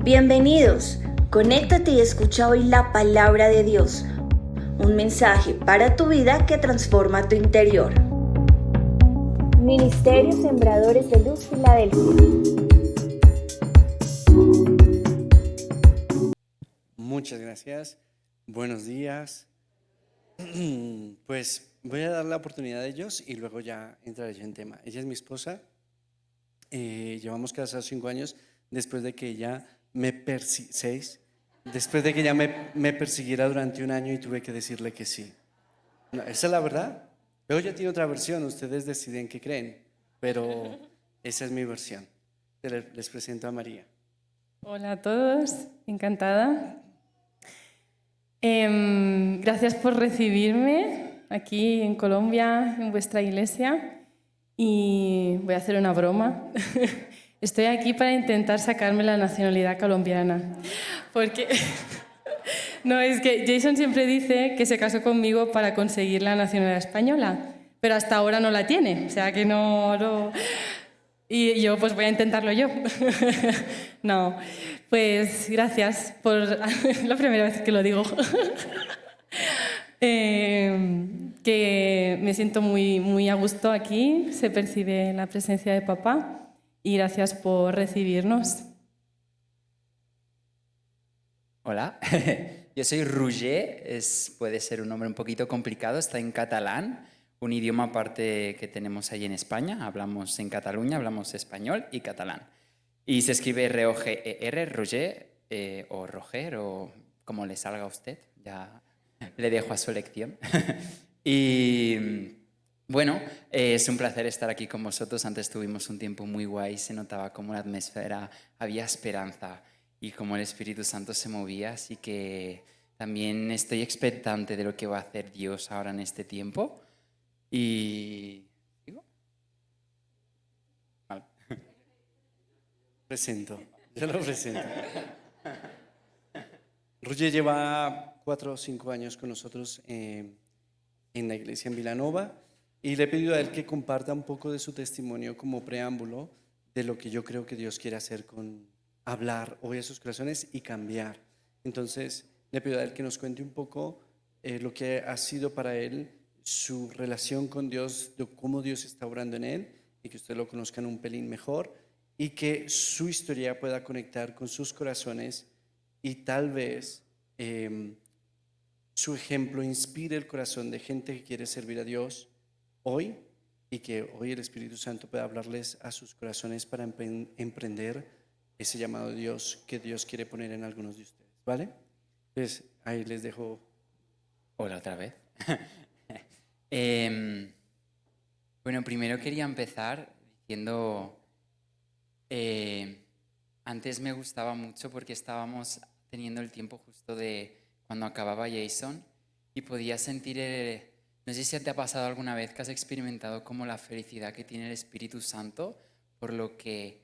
Bienvenidos, conéctate y escucha hoy la palabra de Dios, un mensaje para tu vida que transforma tu interior. Ministerio Sembradores de Luz Filadelfia. Muchas gracias, buenos días. Pues voy a dar la oportunidad a ellos y luego ya entraré yo en tema. Ella es mi esposa, llevamos casados 5 años después de que ella después de que ella me persiguiera durante un año y tuve que decirle que sí. No, esa es la verdad. Luego ya tiene otra versión, ustedes deciden qué creen, pero esa es mi versión. Les presento a María. Hola a todos, encantada. Gracias por recibirme aquí en Colombia, en vuestra iglesia. Y voy a hacer una broma. Estoy aquí para intentar sacarme la nacionalidad colombiana. Porque no, es que Jason siempre dice que se casó conmigo para conseguir la nacionalidad española, pero hasta ahora no la tiene, o sea que no. Y yo pues voy a intentarlo yo. No, pues gracias por la primera vez que lo digo. Que me siento muy a gusto aquí, se percibe la presencia de papá y gracias por recibirnos. Hola, yo soy Roger, puede ser un nombre un poquito complicado, está en catalán, un idioma aparte que tenemos ahí en España, hablamos en Cataluña, hablamos español y catalán. Y se escribe R-O-G-E-R, Roger, o Roger, o como le salga a usted, ya le dejo a su elección. Y bueno, es un placer estar aquí con vosotros. Antes tuvimos un tiempo muy guay, se notaba como la atmósfera, había esperanza y como el Espíritu Santo se movía, así que también estoy expectante de lo que va a hacer Dios ahora en este tiempo. Y... ¿digo? Vale. Yo lo presento. Roger lleva 4 o 5 años con nosotros en la iglesia en Vilanova y le he pedido a él que comparta un poco de su testimonio como preámbulo de lo que yo creo que Dios quiere hacer con hablar hoy a sus corazones y cambiar. Entonces le pido a él que nos cuente un poco lo que ha sido para él su relación con Dios, de cómo Dios está obrando en él y que ustedes lo conozcan un pelín mejor y que su historia pueda conectar con sus corazones y tal vez su ejemplo inspire el corazón de gente que quiere servir a Dios hoy y que hoy el Espíritu Santo pueda hablarles a sus corazones para emprender ese llamado de Dios que Dios quiere poner en algunos de ustedes, ¿vale? Entonces ahí les dejo. Hola otra vez. Bueno, primero quería empezar diciendo, antes me gustaba mucho porque estábamos teniendo el tiempo justo de cuando acababa Jason y podía sentir, no sé si te ha pasado alguna vez que has experimentado como la felicidad que tiene el Espíritu Santo por lo que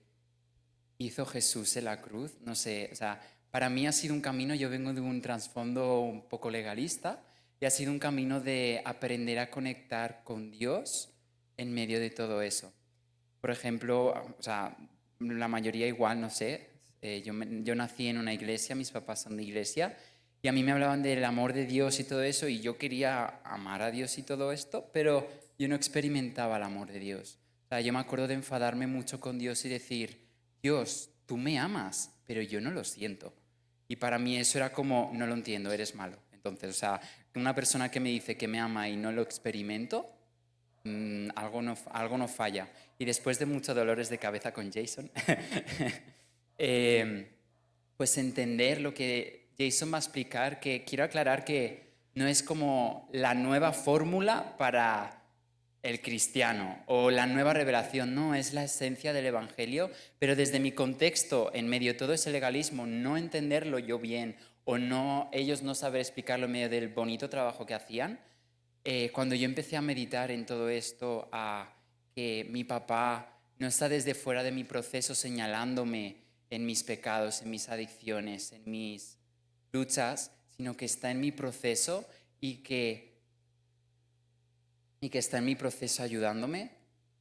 hizo Jesús en la cruz. No sé, o sea, para mí ha sido un camino, yo vengo de un trasfondo un poco legalista y ha sido un camino de aprender a conectar con Dios en medio de todo eso. Por ejemplo, o sea, la mayoría igual, no sé, yo nací en una iglesia, mis papás son de iglesia y a mí me hablaban del amor de Dios y todo eso y yo quería amar a Dios y todo esto, pero yo no experimentaba el amor de Dios. O sea, yo me acuerdo de enfadarme mucho con Dios y decir, Dios, tú me amas, pero yo no lo siento. Y para mí eso era como, no lo entiendo, eres malo. Entonces, o sea, una persona que me dice que me ama y no lo experimento, algo no falla. Y después de muchos dolores de cabeza con Jason, pues entender lo que Jason va a explicar, que quiero aclarar que no es como la nueva fórmula para el cristiano o la nueva revelación, no, es la esencia del Evangelio, pero desde mi contexto, en medio de todo ese legalismo, no entenderlo yo bien o no, ellos no saber explicarlo en medio del bonito trabajo que hacían, cuando yo empecé a meditar en todo esto, a que mi papá no está desde fuera de mi proceso señalándome en mis pecados, en mis adicciones, en mis luchas, sino que está en mi proceso y que está en mi proceso ayudándome.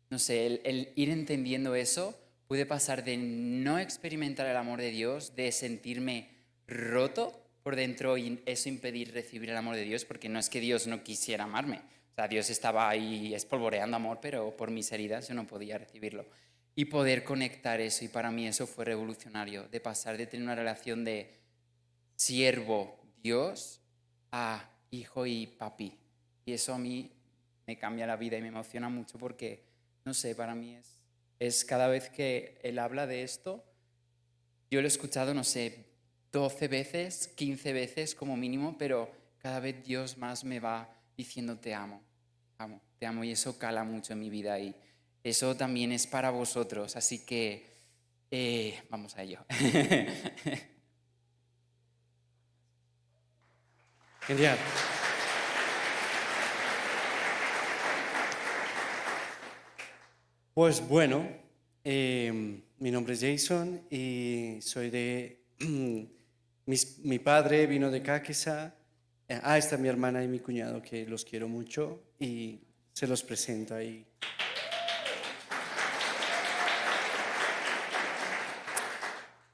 No sé, el ir entendiendo eso, pude pasar de no experimentar el amor de Dios, de sentirme roto por dentro y eso impedir recibir el amor de Dios, porque no es que Dios no quisiera amarme. O sea, Dios estaba ahí espolvoreando amor, pero por mis heridas yo no podía recibirlo. Y poder conectar eso, y para mí eso fue revolucionario, de pasar de tener una relación de siervo-Dios a hijo y papi. Y eso a mí me cambia la vida y me emociona mucho porque, no sé, para mí es cada vez que él habla de esto, yo lo he escuchado, no sé, 12 veces, 15 veces como mínimo, pero cada vez Dios más me va diciendo te amo, te amo, y eso cala mucho en mi vida y eso también es para vosotros, así que vamos a ello. Genial. Pues bueno, mi nombre es Jason y soy de... mi padre vino de Cáqueza. Está mi hermana y mi cuñado, que los quiero mucho y se los presento ahí.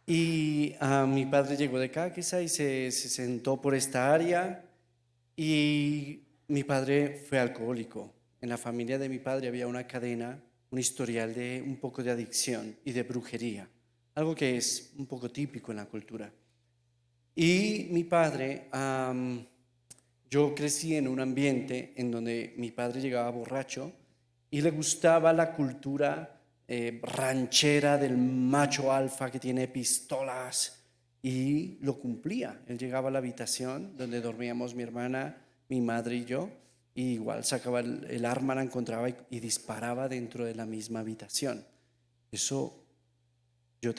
Y mi padre llegó de Cáqueza y se sentó por esta área y mi padre fue alcohólico. En la familia de mi padre había una cadena, un historial de un poco de adicción y de brujería, algo que es un poco típico en la cultura. Y mi padre, yo crecí en un ambiente en donde mi padre llegaba borracho y le gustaba la cultura ranchera del macho alfa que tiene pistolas y lo cumplía. Él llegaba a la habitación donde dormíamos mi hermana, mi madre y yo, y igual sacaba el arma, la encontraba y disparaba dentro de la misma habitación. Eso yo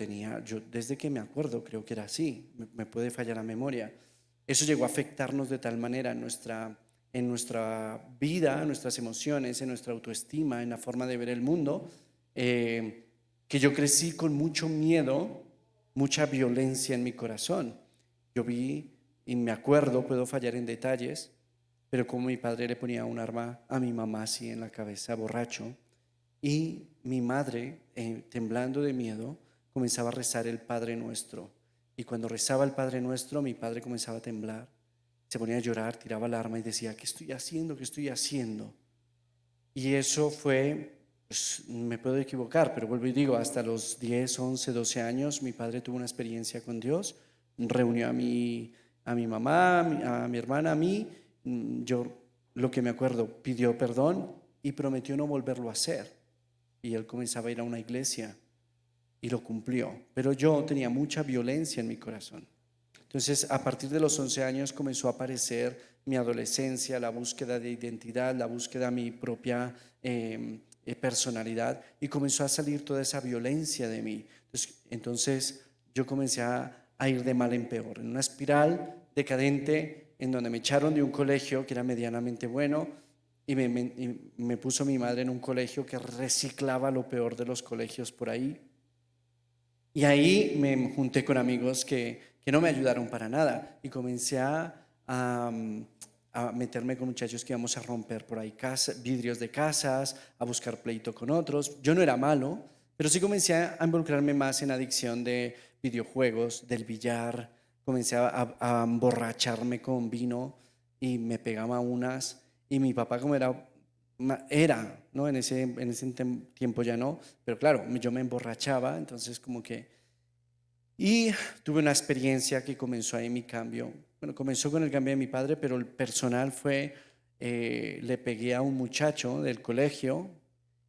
desde que me acuerdo creo que era así, me puede fallar la memoria. Eso llegó a afectarnos de tal manera en nuestra vida, en nuestras emociones, en nuestra autoestima, en la forma de ver el mundo, que yo crecí con mucho miedo, mucha violencia en mi corazón. Yo vi y me acuerdo, puedo fallar en detalles, pero como mi padre le ponía un arma a mi mamá así en la cabeza, borracho, y mi madre, temblando de miedo, comenzaba a rezar el Padre Nuestro. Y cuando rezaba el Padre Nuestro, mi padre comenzaba a temblar, se ponía a llorar, tiraba el arma y decía, ¿qué estoy haciendo? ¿Qué estoy haciendo? Y eso fue, pues, me puedo equivocar, pero vuelvo y digo, hasta los 10, 11, 12 años, mi padre tuvo una experiencia con Dios, reunió a mi mamá, a mi hermana, a mí. Yo, lo que me acuerdo, pidió perdón y prometió no volverlo a hacer. Y él comenzaba a ir a una iglesia y lo cumplió. Pero yo tenía mucha violencia en mi corazón. Entonces, a partir de los 11 años comenzó a aparecer mi adolescencia, la búsqueda de identidad, la búsqueda de mi propia personalidad, y comenzó a salir toda esa violencia de mí. Entonces yo comencé a ir de mal en peor, en una espiral decadente en donde me echaron de un colegio que era medianamente bueno y me puso mi madre en un colegio que reciclaba lo peor de los colegios por ahí. Y ahí me junté con amigos que no me ayudaron para nada y comencé a meterme con muchachos que íbamos a romper por ahí vidrios de casas, a buscar pleito con otros. Yo no era malo, pero sí comencé a involucrarme más en adicción de videojuegos, del billar. Comencé a emborracharme con vino y me pegaba unas. Y mi papá, como era, ¿no? En ese tiempo ya no, pero claro, yo me emborrachaba, entonces como que... Y tuve una experiencia que comenzó ahí mi cambio. Bueno, comenzó con el cambio de mi padre, pero el personal fue, le pegué a un muchacho del colegio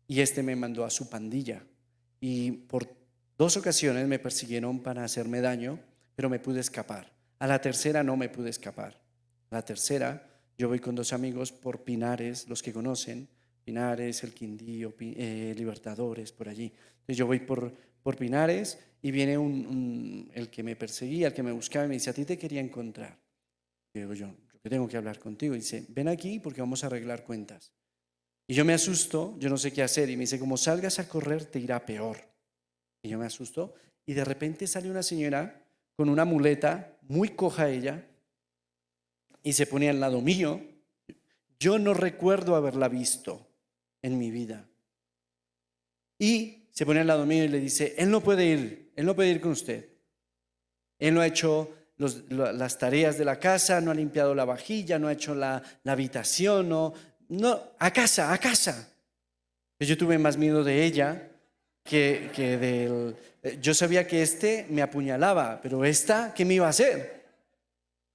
y este me mandó a su pandilla. Y por 2 ocasiones me persiguieron para hacerme daño, pero me pude escapar. A la tercera no me pude escapar. A la tercera yo voy con 2 amigos por Pinares, los que conocen, Pinares, El Quindío, Libertadores, por allí. Entonces yo voy por Pinares y viene el que me perseguía, el que me buscaba y me dice, a ti te quería encontrar. Y digo yo que tengo que hablar contigo. Y dice, ven aquí porque vamos a arreglar cuentas. Y yo me asusto, yo no sé qué hacer. Y me dice, como salgas a correr te irá peor. Y yo me asusto y de repente sale una señora con una muleta, muy coja ella, y se pone al lado mío. Yo no recuerdo haberla visto en mi vida. Y se pone al lado mío y le dice, él no puede ir con usted. Él no ha hecho las tareas de la casa, no ha limpiado la vajilla, no ha hecho la habitación, no, a casa, a casa. Yo tuve más miedo de ella que del... Yo sabía que me apuñalaba, pero esta, ¿qué me iba a hacer?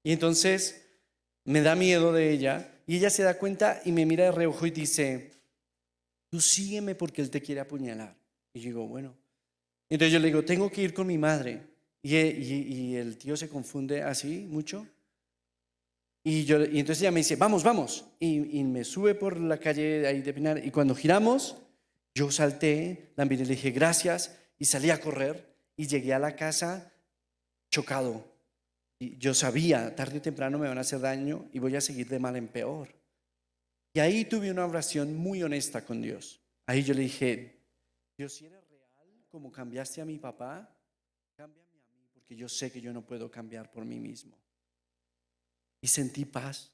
Y entonces me da miedo de ella y ella se da cuenta y me mira de reojo y dice, tú sígueme porque él te quiere apuñalar. Y yo digo, bueno. Entonces yo le digo, tengo que ir con mi madre. Y el tío se confunde así mucho. Y entonces ella me dice, vamos, vamos. Y me sube por la calle ahí de Pinar. Y cuando giramos, yo salté, la miré y le dije, gracias. Y salí a correr y llegué a la casa chocado. Y yo sabía, tarde o temprano me van a hacer daño y voy a seguir de mal en peor. Y ahí tuve una oración muy honesta con Dios. Ahí yo le dije, Dios, si eres real, como cambiaste a mi papá, cámbiame a mí, porque yo sé que yo no puedo cambiar por mí mismo. Y sentí paz.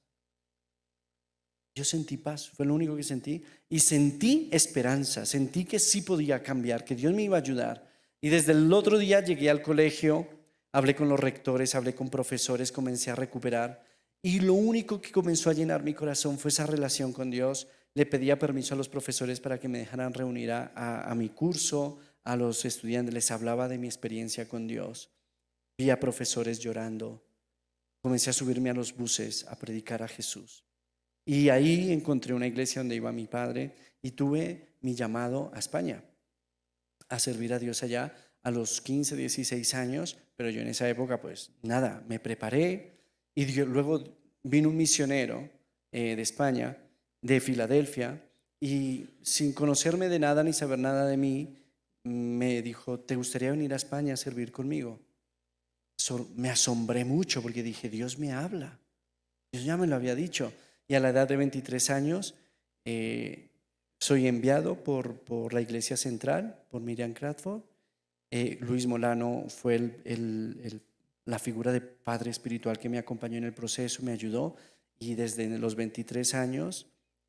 Yo sentí paz, fue lo único que sentí. Y sentí esperanza, sentí que sí podía cambiar, que Dios me iba a ayudar. Y desde el otro día llegué al colegio, hablé con los rectores, hablé con profesores, comencé a recuperar. Y lo único que comenzó a llenar mi corazón fue esa relación con Dios. Le pedía permiso a los profesores para que me dejaran reunir a mi curso, a los estudiantes. Les hablaba de mi experiencia con Dios. Vi a profesores llorando. Comencé a subirme a los buses a predicar a Jesús. Y ahí encontré una iglesia donde iba mi padre y tuve mi llamado a España, a servir a Dios allá a los 15, 16 años, pero yo en esa época pues nada, me preparé y luego vino un misionero de España, de Filadelfia, y sin conocerme de nada ni saber nada de mí, me dijo, ¿te gustaría venir a España a servir conmigo? Me asombré mucho porque dije, Dios me habla, Dios ya me lo había dicho. Y a la edad de 23 años soy enviado por la Iglesia Central, por Miriam Crawford. Luis Molano fue la figura de padre espiritual que me acompañó en el proceso, me ayudó, y desde los 23 años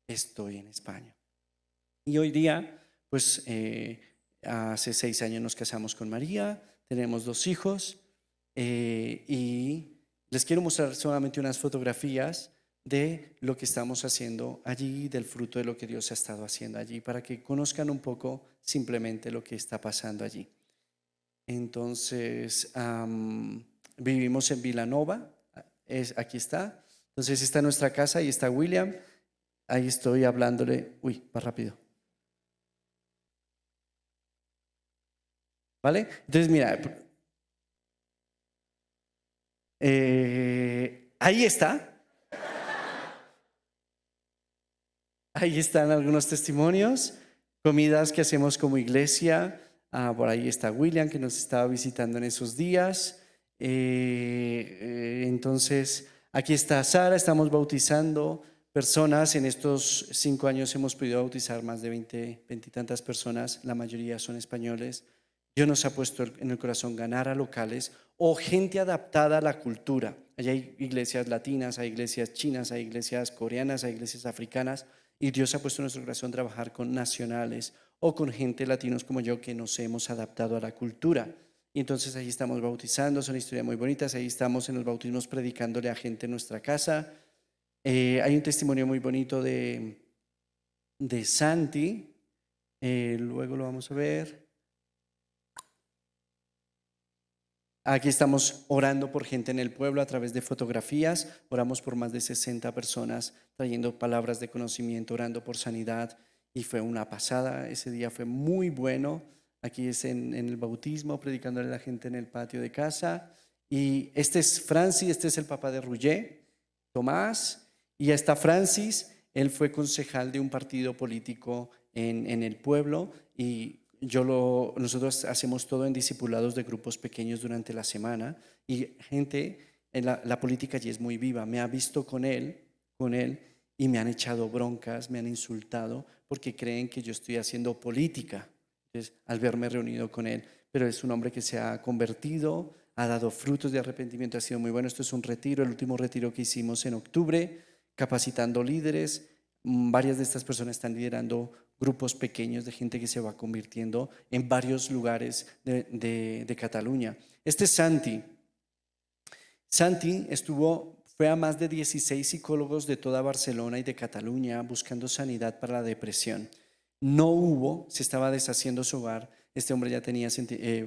estoy en España. Y hoy día, pues hace 6 años nos casamos con María, tenemos 2 hijos, y les quiero mostrar solamente unas fotografías de lo que estamos haciendo allí, del fruto de lo que Dios ha estado haciendo allí, para que conozcan un poco simplemente lo que está pasando allí. Entonces, vivimos en Vilanova, aquí está. Entonces, está nuestra casa, ahí está William, ahí estoy hablándole. Uy, más rápido. ¿Vale? Entonces, mira, ahí está. Ahí están algunos testimonios, comidas que hacemos como iglesia. Por ahí está William, que nos estaba visitando en esos días. Entonces, aquí está Sara, estamos bautizando personas. En estos 5 años hemos podido bautizar más de 20 y tantas personas, la mayoría son españoles. Dios nos ha puesto en el corazón ganar a locales o gente adaptada a la cultura. Allá hay iglesias latinas, hay iglesias chinas, hay iglesias coreanas, hay iglesias africanas. Y Dios ha puesto en nuestro corazón trabajar con nacionales o con gente latinos como yo que nos hemos adaptado a la cultura. Y entonces ahí estamos bautizando, son historias muy bonitas. Ahí estamos en los bautismos predicándole a gente en nuestra casa. Hay un testimonio muy bonito de Santi. Luego lo vamos a ver. Aquí estamos orando por gente en el pueblo a través de fotografías. Oramos por más de 60 personas, trayendo palabras de conocimiento, orando por sanidad. Y fue una pasada, ese día fue muy bueno. Aquí es en el bautismo, predicándole a la gente en el patio de casa. Y este es Francis, este es el papá de Roger, Tomás. Y ya está Francis, él fue concejal de un partido político en el pueblo. Y nosotros hacemos todo en discipulados de grupos pequeños durante la semana, y gente en la política allí es muy viva. Me ha visto con él y me han echado broncas, me han insultado porque creen que yo estoy haciendo política. Entonces, al verme reunido con él, pero es un hombre que se ha convertido, ha dado frutos de arrepentimiento, ha sido muy bueno. Esto es un retiro, el último retiro que hicimos en octubre, capacitando líderes. Varias de estas personas están liderando grupos pequeños de gente que se va convirtiendo en varios lugares de Cataluña. Este es Santi. Santi fue a más de 16 psicólogos de toda Barcelona y de Cataluña buscando sanidad para la depresión. Se estaba deshaciendo su hogar. Este hombre ya tenía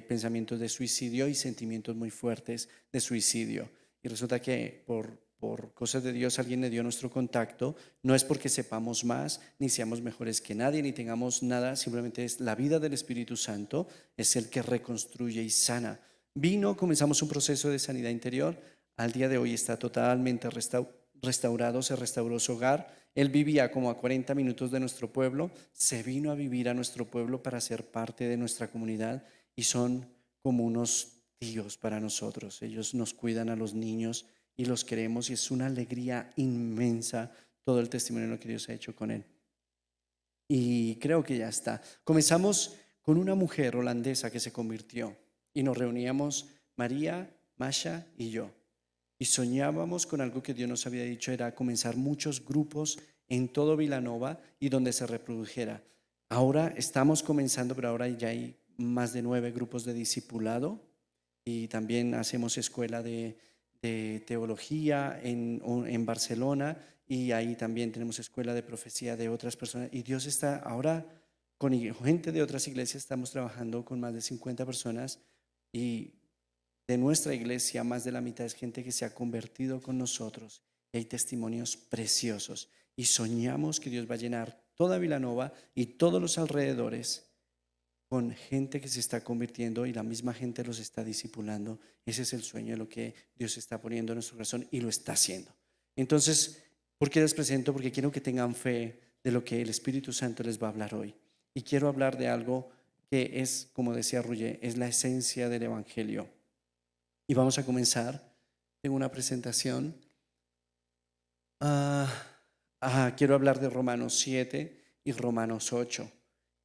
pensamientos de suicidio y sentimientos muy fuertes de suicidio. Y resulta que por cosas de Dios alguien le dio nuestro contacto. No es porque sepamos más, ni seamos mejores que nadie, ni tengamos nada. Simplemente es la vida del Espíritu Santo, es el que reconstruye y sana. Comenzamos un proceso de sanidad interior. Al día de hoy está totalmente restaurado, se restauró su hogar. Él vivía como a 40 minutos de nuestro pueblo, se vino a vivir a nuestro pueblo para ser parte de nuestra comunidad y son como unos tíos para nosotros. Ellos nos cuidan a los niños y los queremos y es una alegría inmensa todo el testimonio de lo que Dios ha hecho con él. Y creo que ya está. Comenzamos con una mujer holandesa que se convirtió y nos reuníamos María, Masha y yo. Y soñábamos con algo que Dios nos había dicho, era comenzar muchos grupos en todo Vilanova y donde se reprodujera. Ahora estamos comenzando, pero ahora ya hay más de 9 grupos de discipulado y también hacemos escuela de teología en Barcelona y ahí también tenemos escuela de profecía de otras personas. Y Dios está ahora con gente de otras iglesias, estamos trabajando con más de 50 personas y de nuestra iglesia, más de la mitad es gente que se ha convertido con nosotros. Y hay testimonios preciosos. Y soñamos que Dios va a llenar toda Vilanova y todos los alrededores con gente que se está convirtiendo y la misma gente los está discipulando. Ese es el sueño de lo que Dios está poniendo en nuestro corazón y lo está haciendo. Entonces, ¿por qué les presento? Porque quiero que tengan fe de lo que el Espíritu Santo les va a hablar hoy. Y quiero hablar de algo que es, como decía Roger, es la esencia del Evangelio. Y vamos a comenzar. Tengo una presentación. Quiero hablar de Romanos 7 y Romanos 8.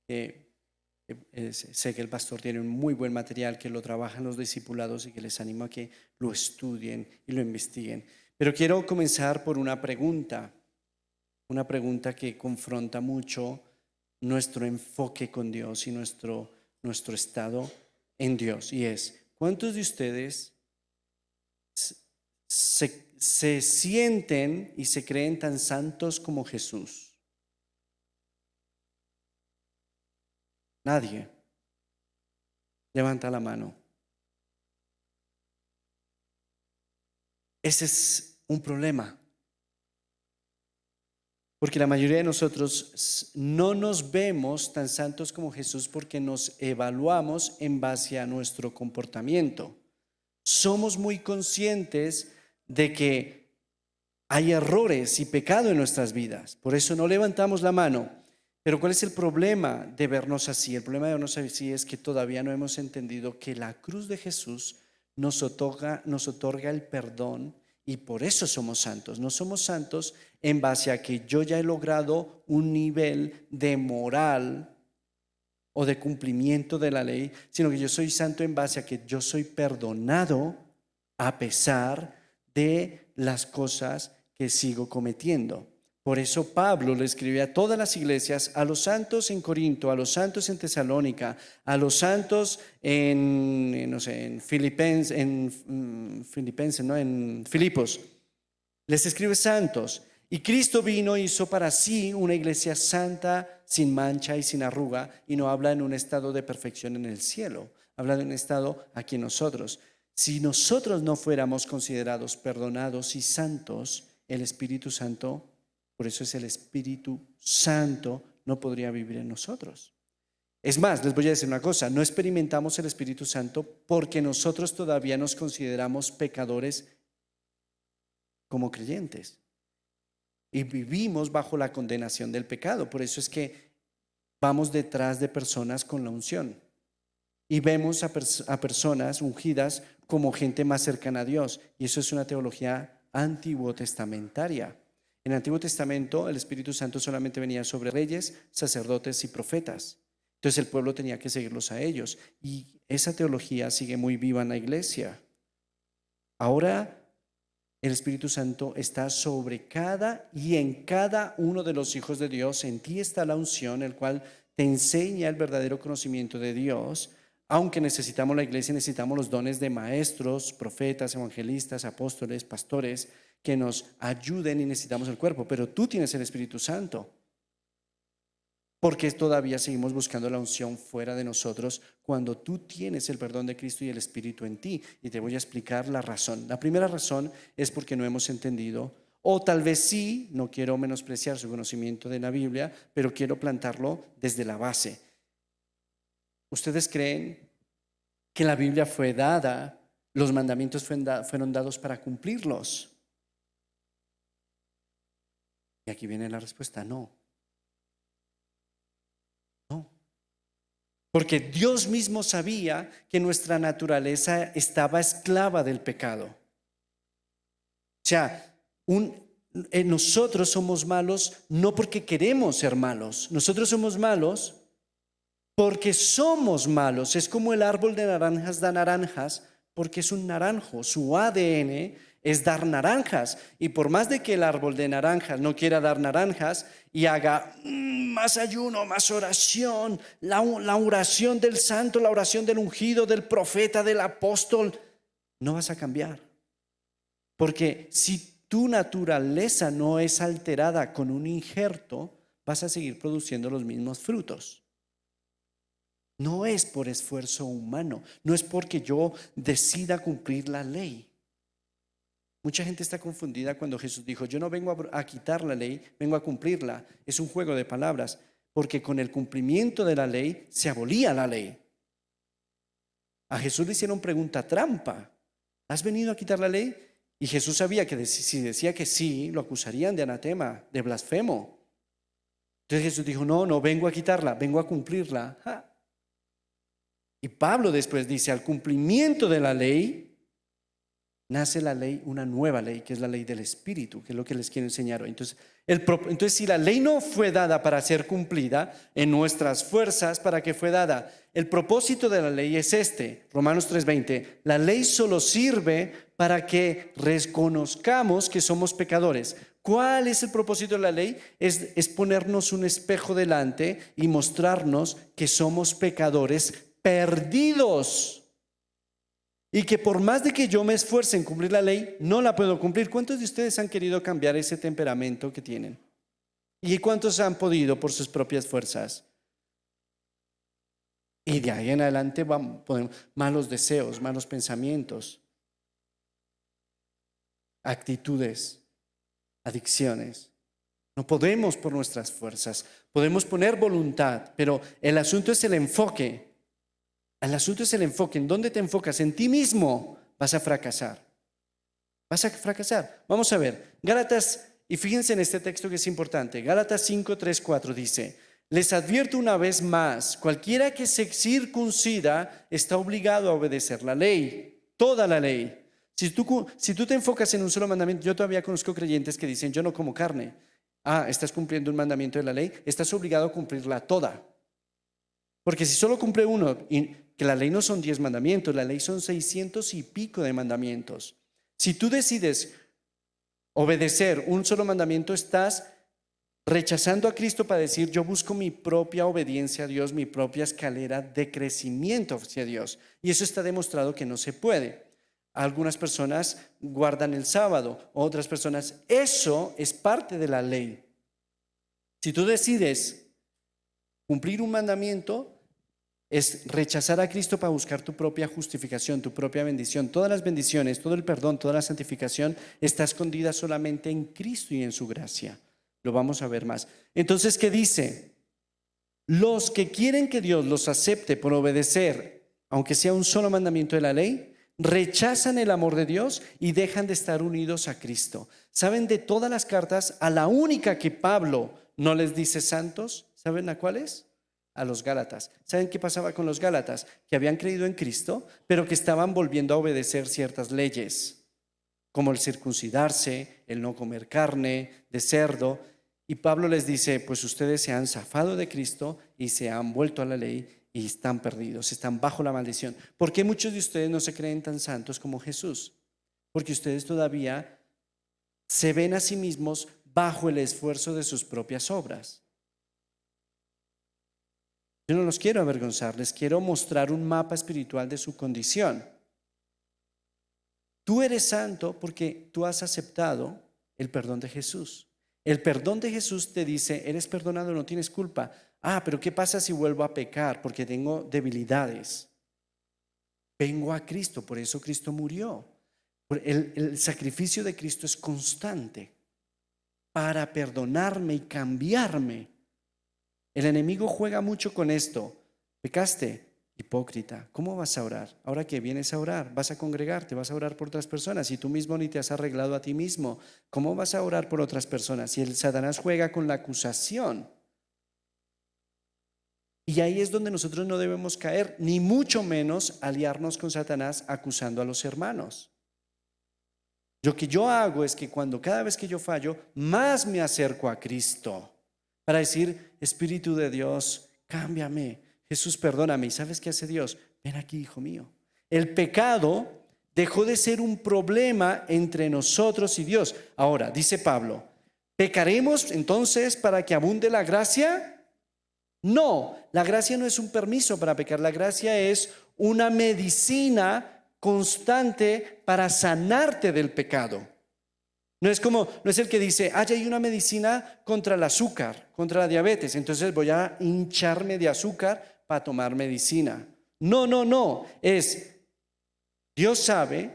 Sé que el pastor tiene un muy buen material que lo trabajan los discipulados y que les animo a que lo estudien y lo investiguen. Pero quiero comenzar por una pregunta que confronta mucho nuestro enfoque con Dios y nuestro estado en Dios. Y es, ¿cuántos de ustedes se sienten y se creen tan santos como Jesús? Nadie. Levanta la mano. Ese es un problema. Porque la mayoría de nosotros no nos vemos tan santos como Jesús porque nos evaluamos en base a nuestro comportamiento. Somos muy conscientes de que hay errores y pecado en nuestras vidas. Por eso no levantamos la mano. Pero ¿cuál es el problema de vernos así? El problema de vernos así es que todavía no hemos entendido que la cruz de Jesús nos otorga el perdón y por eso somos santos. No somos santos en base a que yo ya he logrado un nivel de moral o de cumplimiento de la ley, sino que yo soy santo en base a que yo soy perdonado a pesar de las cosas que sigo cometiendo. Por eso Pablo le escribe a todas las iglesias, a los santos en Corinto, a los santos en Tesalónica, a los santos en Filipos, les escribe santos. Y Cristo vino e hizo para sí una iglesia santa, sin mancha y sin arruga, y no habla en un estado de perfección en el cielo, habla de un estado aquí en nosotros. Si nosotros no fuéramos considerados perdonados y santos, el Espíritu Santo, por eso es el Espíritu Santo, no podría vivir en nosotros. Es más, les voy a decir una cosa, no experimentamos el Espíritu Santo porque nosotros todavía nos consideramos pecadores como creyentes y vivimos bajo la condenación del pecado. Por eso es que vamos detrás de personas con la unción y vemos a personas ungidas como gente más cercana a Dios, y eso es una teología antiguo testamentaria. En el Antiguo Testamento el Espíritu Santo solamente venía sobre reyes, sacerdotes y profetas. Entonces el pueblo tenía que seguirlos a ellos. Y esa teología sigue muy viva en la iglesia. Ahora El Espíritu Santo está sobre cada y en cada uno de los hijos de Dios. En ti está la unción, el cual te enseña el verdadero conocimiento de Dios. Aunque necesitamos la iglesia, necesitamos los dones de maestros, profetas, evangelistas, apóstoles, pastores, que nos ayuden, y necesitamos el cuerpo. Pero tú tienes el Espíritu Santo. Porque todavía seguimos buscando la unción fuera de nosotros cuando tú tienes el perdón de Cristo y el Espíritu en ti. Y te voy a explicar la razón. La primera razón es porque no hemos entendido, o tal vez sí, no quiero menospreciar su conocimiento de la Biblia, pero quiero plantarlo desde la base. ¿Ustedes creen que la Biblia fue dada, los mandamientos fueron dados para cumplirlos? Y aquí viene la respuesta: no. No. Porque Dios mismo sabía que nuestra naturaleza estaba esclava del pecado. O sea, nosotros somos malos no porque queremos ser malos. Nosotros somos malos porque somos malos. Es como el árbol de naranjas da naranjas porque es un naranjo. Su ADN es dar naranjas. Y por más de que el árbol de naranjas no quiera dar naranjas y haga más ayuno, más oración, la oración del santo, la oración del ungido, del profeta, del apóstol, no vas a cambiar. Porque si tu naturaleza no es alterada con un injerto, vas a seguir produciendo los mismos frutos. No es por esfuerzo humano, no es porque yo decida cumplir la ley. Mucha gente está confundida cuando Jesús dijo: yo no vengo a quitar la ley, vengo a cumplirla. Es un juego de palabras, porque con el cumplimiento de la ley se abolía la ley. A Jesús le hicieron pregunta trampa: ¿has venido a quitar la ley? Y Jesús sabía que si decía que sí, lo acusarían de anatema, de blasfemo. Entonces Jesús dijo: no vengo a quitarla, vengo a cumplirla. Y Pablo después dice: al cumplimiento de la ley nace la ley, una nueva ley, que es la ley del Espíritu, que es lo que les quiero enseñar hoy. Entonces, si la ley no fue dada para ser cumplida en nuestras fuerzas, ¿para qué fue dada? El propósito de la ley es Romanos 3:20. La ley solo sirve para que reconozcamos que somos pecadores. ¿Cuál es el propósito de la ley? Es ponernos un espejo delante y mostrarnos que somos pecadores perdidos. Y que por más de que yo me esfuerce en cumplir la ley, no la puedo cumplir. ¿Cuántos de ustedes han querido cambiar ese temperamento que tienen? ¿Y cuántos han podido por sus propias fuerzas? Y de ahí en adelante podemos, malos deseos, malos pensamientos, actitudes, adicciones. No podemos por nuestras fuerzas. Podemos poner voluntad, pero el asunto es el enfoque. El asunto es el enfoque. ¿En dónde te enfocas? En ti mismo. Vas a fracasar. Vas a fracasar. Vamos a ver. Gálatas, y fíjense en este texto que es importante. Gálatas 5, 3, 4 dice: les advierto una vez más, cualquiera que se circuncida está obligado a obedecer la ley, toda la ley. Si tú te enfocas en un solo mandamiento, yo todavía conozco creyentes que dicen: yo no como carne. Estás cumpliendo un mandamiento de la ley, estás obligado a cumplirla toda. Porque si solo cumple uno, y que la ley no son 10 mandamientos, la ley son 600 y pico de mandamientos. Si tú decides obedecer un solo mandamiento, estás rechazando a Cristo para decir: yo busco mi propia obediencia a Dios, mi propia escalera de crecimiento hacia Dios. Y eso está demostrado que no se puede. Algunas personas guardan el sábado, otras personas, eso es parte de la ley. Si tú decides cumplir un mandamiento, es rechazar a Cristo para buscar tu propia justificación, tu propia bendición. Todas las bendiciones, todo el perdón, toda la santificación está escondida solamente en Cristo y en su gracia. Lo vamos a ver más. Entonces, ¿qué dice? Los que quieren que Dios los acepte por obedecer, aunque sea un solo mandamiento de la ley, rechazan el amor de Dios y dejan de estar unidos a Cristo. ¿Saben de todas las cartas, a la única que Pablo no les dice santos? ¿Saben a cuál es? A los Gálatas. ¿Saben qué pasaba con los Gálatas? Que habían creído en Cristo, pero que estaban volviendo a obedecer ciertas leyes, como el circuncidarse, el no comer carne de cerdo. Y Pablo les dice: pues ustedes se han zafado de Cristo y se han vuelto a la ley y están perdidos, están bajo la maldición. ¿Por qué muchos de ustedes no se creen tan santos como Jesús? Porque ustedes todavía se ven a sí mismos bajo el esfuerzo de sus propias obras. Yo no los quiero avergonzar, les quiero mostrar un mapa espiritual de su condición. Tú eres santo porque tú has aceptado el perdón de Jesús. El perdón de Jesús te dice, eres perdonado, no tienes culpa. Pero ¿qué pasa si vuelvo a pecar? Porque tengo debilidades. Vengo a Cristo, por eso Cristo murió. El sacrificio de Cristo es constante para perdonarme y cambiarme. El enemigo juega mucho con esto. Pecaste, hipócrita. ¿Cómo vas a orar? Ahora que vienes a orar, vas a congregarte, vas a orar por otras personas y tú mismo ni te has arreglado a ti mismo. ¿Cómo vas a orar por otras personas? Y el Satanás juega con la acusación. Y ahí es donde nosotros no debemos caer, ni mucho menos aliarnos con Satanás acusando a los hermanos. Lo que yo hago es que cada vez que yo fallo, más me acerco a Cristo para decir, Espíritu de Dios, cámbiame. Jesús, perdóname. ¿Y sabes qué hace Dios? Ven aquí, hijo mío. El pecado dejó de ser un problema entre nosotros y Dios. Ahora, dice Pablo, ¿pecaremos entonces para que abunde la gracia? No, la gracia no es un permiso para pecar. La gracia es una medicina constante para sanarte del pecado. No es el que dice, hay una medicina contra el azúcar, contra la diabetes, entonces voy a hincharme de azúcar para tomar medicina. No, Dios sabe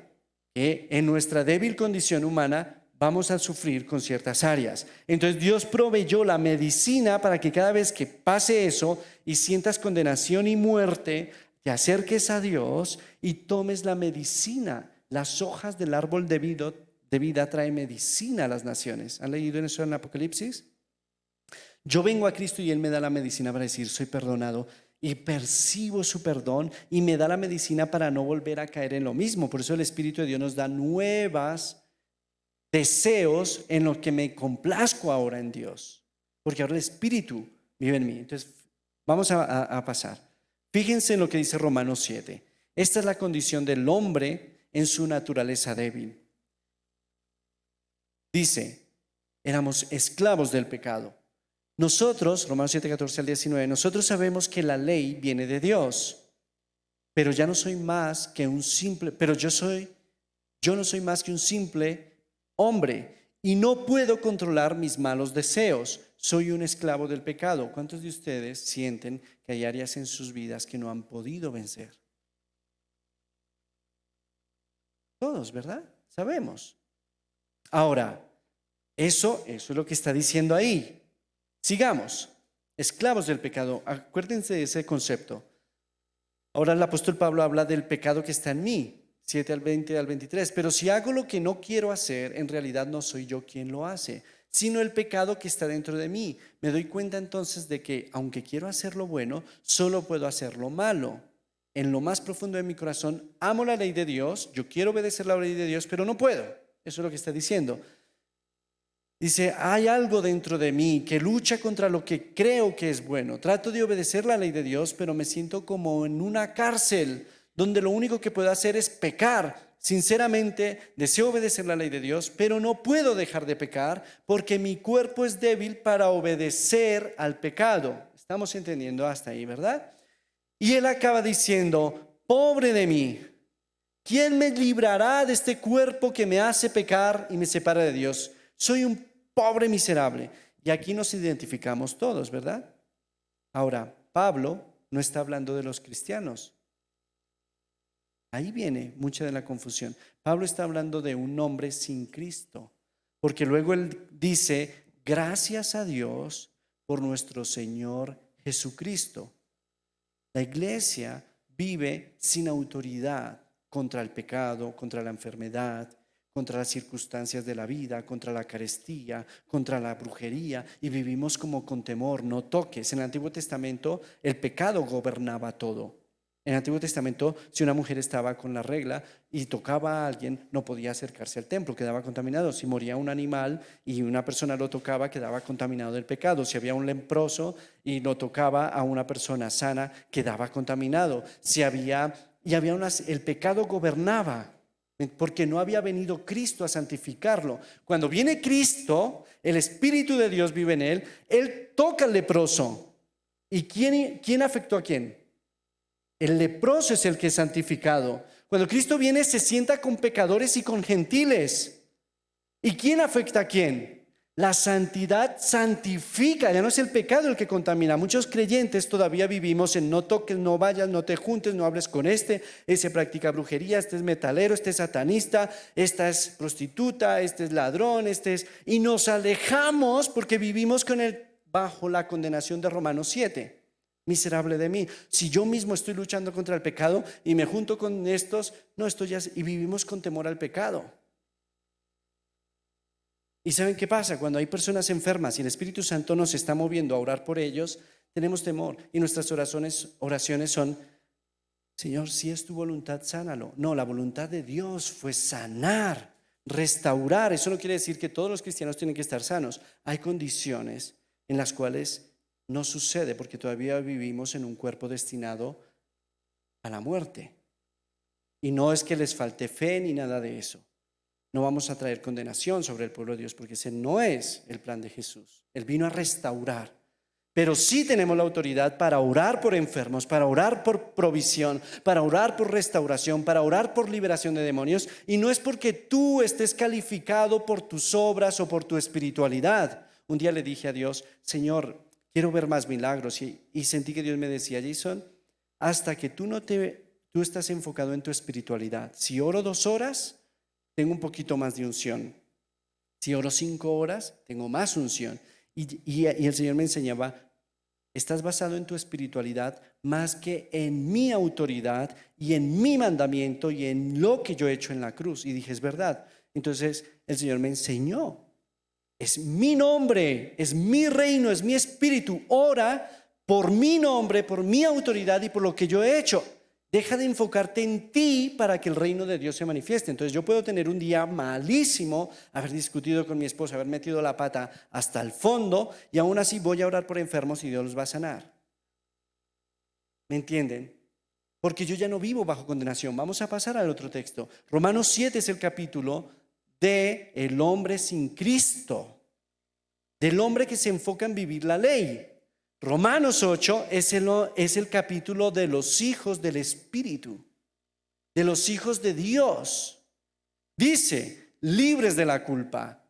que en nuestra débil condición humana vamos a sufrir con ciertas áreas. Entonces Dios proveyó la medicina para que cada vez que pase eso y sientas condenación y muerte, te acerques a Dios y tomes la medicina. Las hojas del árbol de vida trae medicina a las naciones. ¿Han leído eso en Apocalipsis? Yo vengo a Cristo y Él me da la medicina para decir, soy perdonado y percibo su perdón y me da la medicina para no volver a caer en lo mismo. Por eso el Espíritu de Dios nos da nuevos deseos en los que me complazco ahora en Dios. Porque ahora el Espíritu vive en mí. Entonces, vamos a pasar. Fíjense en lo que dice Romanos 7. Esta es la condición del hombre en su naturaleza débil. Dice, éramos esclavos del pecado. Nosotros, Romanos 7, 14 al 19, nosotros sabemos que la ley viene de Dios, pero ya no soy más que un simple, yo no soy más que un simple hombre y no puedo controlar mis malos deseos. Soy un esclavo del pecado. ¿Cuántos de ustedes sienten que hay áreas en sus vidas que no han podido vencer? Todos, ¿verdad? Sabemos. Ahora, eso es lo que está diciendo ahí. Sigamos. Esclavos del pecado. Acuérdense de ese concepto. Ahora el apóstol Pablo habla del pecado que está en mí. 7 al 20 al 23. Pero si hago lo que no quiero hacer, en realidad no soy yo quien lo hace, sino el pecado que está dentro de mí. Me doy cuenta entonces de que aunque quiero hacer lo bueno, solo puedo hacer lo malo. En lo más profundo de mi corazón amo la ley de Dios, yo quiero obedecer la ley de Dios, pero no puedo. Eso es lo que está diciendo. Dice, hay algo dentro de mí que lucha contra lo que creo que es bueno. Trato de obedecer la ley de Dios, pero me siento como en una cárcel donde lo único que puedo hacer es pecar. Sinceramente, deseo obedecer la ley de Dios, pero no puedo dejar de pecar porque mi cuerpo es débil para obedecer al pecado. Estamos entendiendo hasta ahí, ¿verdad? Y él acaba diciendo, pobre de mí, ¿quién me librará de este cuerpo que me hace pecar y me separa de Dios? Soy un pobre miserable. Y aquí nos identificamos todos, ¿verdad? Ahora, Pablo no está hablando de los cristianos. Ahí viene mucha de la confusión. Pablo está hablando de un hombre sin Cristo, porque luego él dice, gracias a Dios por nuestro Señor Jesucristo. La iglesia vive sin autoridad contra el pecado, contra la enfermedad, contra las circunstancias de la vida, contra la carestía, contra la brujería, y vivimos como con temor, no toques. En el Antiguo Testamento el pecado gobernaba todo. En el Antiguo Testamento, si una mujer estaba con la regla y tocaba a alguien, no podía acercarse al templo, quedaba contaminado. Si moría un animal y una persona lo tocaba, quedaba contaminado del pecado. Si había un leproso y lo tocaba a una persona sana, quedaba contaminado. El pecado gobernaba. porque no había venido Cristo a santificarlo. Cuando viene Cristo, el Espíritu de Dios vive en él toca al leproso. ¿Y quién afectó a quién? El leproso es el que es santificado. Cuando Cristo viene, se sienta con pecadores y con gentiles. ¿Y quién afecta a quién? La santidad santifica, ya no es el pecado el que contamina. Muchos creyentes todavía vivimos en no toques, no vayas, no te juntes, no hables con ese practica brujería, este es metalero, este es satanista, esta es prostituta, este es ladrón, y nos alejamos porque vivimos bajo la condenación de Romanos 7. Miserable de mí, si yo mismo estoy luchando contra el pecado y me junto con estos, no estoy ya, y vivimos con temor al pecado. ¿Y saben qué pasa? Cuando hay personas enfermas y el Espíritu Santo nos está moviendo a orar por ellos, tenemos temor y nuestras oraciones son: Señor, si es tu voluntad, sánalo. No, la voluntad de Dios fue sanar, restaurar. Eso no quiere decir que todos los cristianos tienen que estar sanos. Hay condiciones en las cuales no sucede porque todavía vivimos en un cuerpo destinado a la muerte. Y no es que les falte fe ni nada de eso. No vamos a traer condenación sobre el pueblo de Dios porque ese no es el plan de Jesús. Él vino a restaurar. Pero sí tenemos la autoridad para orar por enfermos, para orar por provisión, para orar por restauración, para orar por liberación de demonios. Y no es porque tú estés calificado por tus obras o por tu espiritualidad. Un día le dije a Dios: Señor, quiero ver más milagros. Y sentí que Dios me decía: Jason, hasta que tú estás enfocado en tu espiritualidad. Si oro 2 horas, tengo un poquito más de unción. Si oro 5 horas, tengo más unción. Y el Señor me enseñaba: estás basado en tu espiritualidad más que en mi autoridad y en mi mandamiento y en lo que yo he hecho en la cruz. Y dije: es verdad. Entonces el Señor me enseñó: es mi nombre, es mi reino, es mi espíritu. Ora por mi nombre, por mi autoridad y por lo que yo he hecho. Deja de enfocarte en ti para que el reino de Dios se manifieste. Entonces yo puedo tener un día malísimo, haber discutido con mi esposa, haber metido la pata hasta el fondo, y aún así voy a orar por enfermos y Dios los va a sanar. ¿Me entienden? Porque yo ya no vivo bajo condenación. Vamos a pasar al otro texto. Romanos 7 es el capítulo de el hombre sin Cristo, del hombre que se enfoca en vivir la ley. Romanos 8 es el capítulo de los hijos del Espíritu, de los hijos de Dios. Dice: libres de la culpa.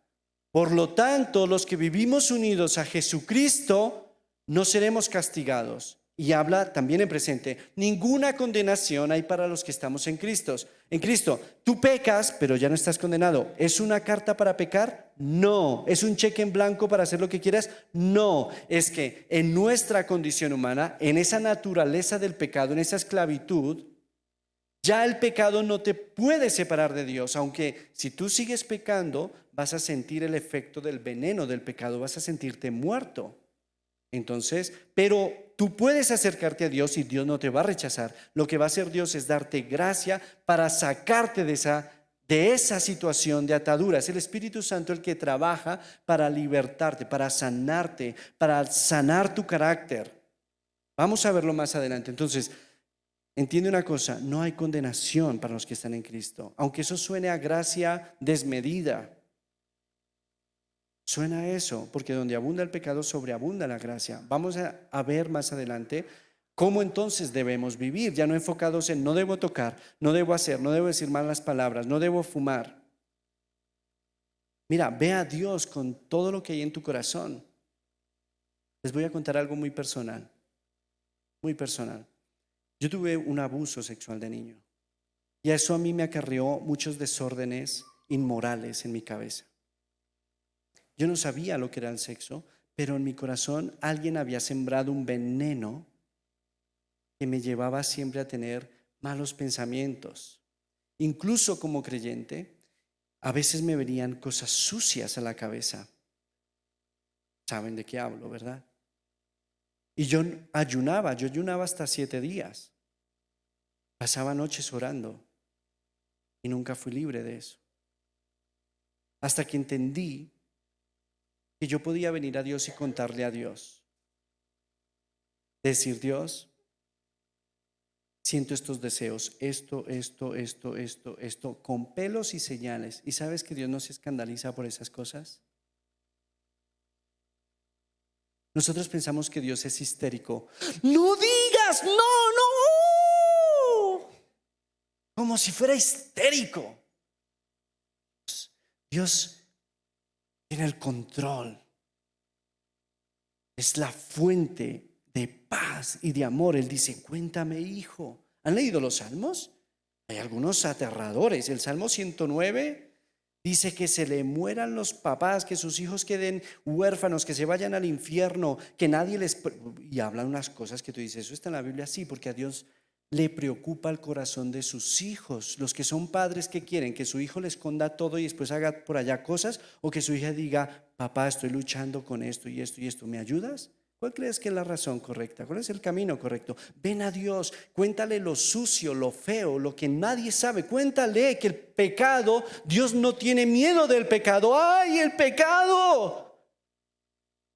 Por lo tanto, los que vivimos unidos a Jesucristo no seremos castigados. Y habla también en presente: ninguna condenación hay para los que estamos en Cristo. En Cristo, tú pecas, pero ya no estás condenado. ¿Es una carta para pecar? No. ¿Es un cheque en blanco para hacer lo que quieras? No. Es que en nuestra condición humana, en esa naturaleza del pecado, en esa esclavitud, ya el pecado no te puede separar de Dios. Aunque si tú sigues pecando, vas a sentir el efecto del veneno del pecado, vas a sentirte muerto. Entonces, pero tú puedes acercarte a Dios y Dios no te va a rechazar. Lo que va a hacer Dios es darte gracia para sacarte de esa situación de atadura. Es el Espíritu Santo el que trabaja para libertarte, para sanarte, para sanar tu carácter. Vamos a verlo más adelante. Entonces, entiende una cosa: no hay condenación para los que están en Cristo. Aunque eso suene a gracia desmedida. Suena eso, porque donde abunda el pecado, sobreabunda la gracia. Vamos a ver más adelante cómo entonces debemos vivir, ya no enfocados en no debo tocar, no debo hacer, no debo decir malas palabras, no debo fumar. Mira, ve a Dios con todo lo que hay en tu corazón. Les voy a contar algo muy personal, muy personal. Yo tuve un abuso sexual de niño y eso a mí me acarreó muchos desórdenes inmorales en mi cabeza. Yo no sabía lo que era el sexo, pero en mi corazón alguien había sembrado un veneno que me llevaba siempre a tener malos pensamientos. Incluso como creyente, a veces me venían cosas sucias a la cabeza. ¿Saben de qué hablo, verdad? Y yo ayunaba hasta 7 días. Pasaba noches orando y nunca fui libre de eso. Hasta que entendí que yo podía venir a Dios y contarle a Dios. Decir: Dios, siento estos deseos, esto, con pelos y señales. ¿Y sabes que Dios no se escandaliza por esas cosas? Nosotros pensamos que Dios es histérico. ¡No digas! ¡No, no! Como si fuera histérico. Dios tiene el control. Es la fuente de paz y de amor. Él dice, cuéntame, hijo. ¿Han leído los salmos? Hay algunos aterradores. El Salmo 109 dice que se le mueran los papás, que sus hijos queden huérfanos, que se vayan al infierno, que nadie les... Y hablan unas cosas que tú dices, eso está en la Biblia, sí, porque a Dios le preocupa el corazón de sus hijos. Los que son padres que quieren que su hijo le esconda todo y después haga por allá cosas, o que su hija diga, papá, estoy luchando con esto y esto y esto, ¿me ayudas? ¿Cuál crees que es la razón correcta? ¿Cuál es el camino correcto? Ven a Dios, cuéntale lo sucio, lo feo, lo que nadie sabe. Cuéntale que el pecado, Dios no tiene miedo del pecado. ¡Ay, el pecado!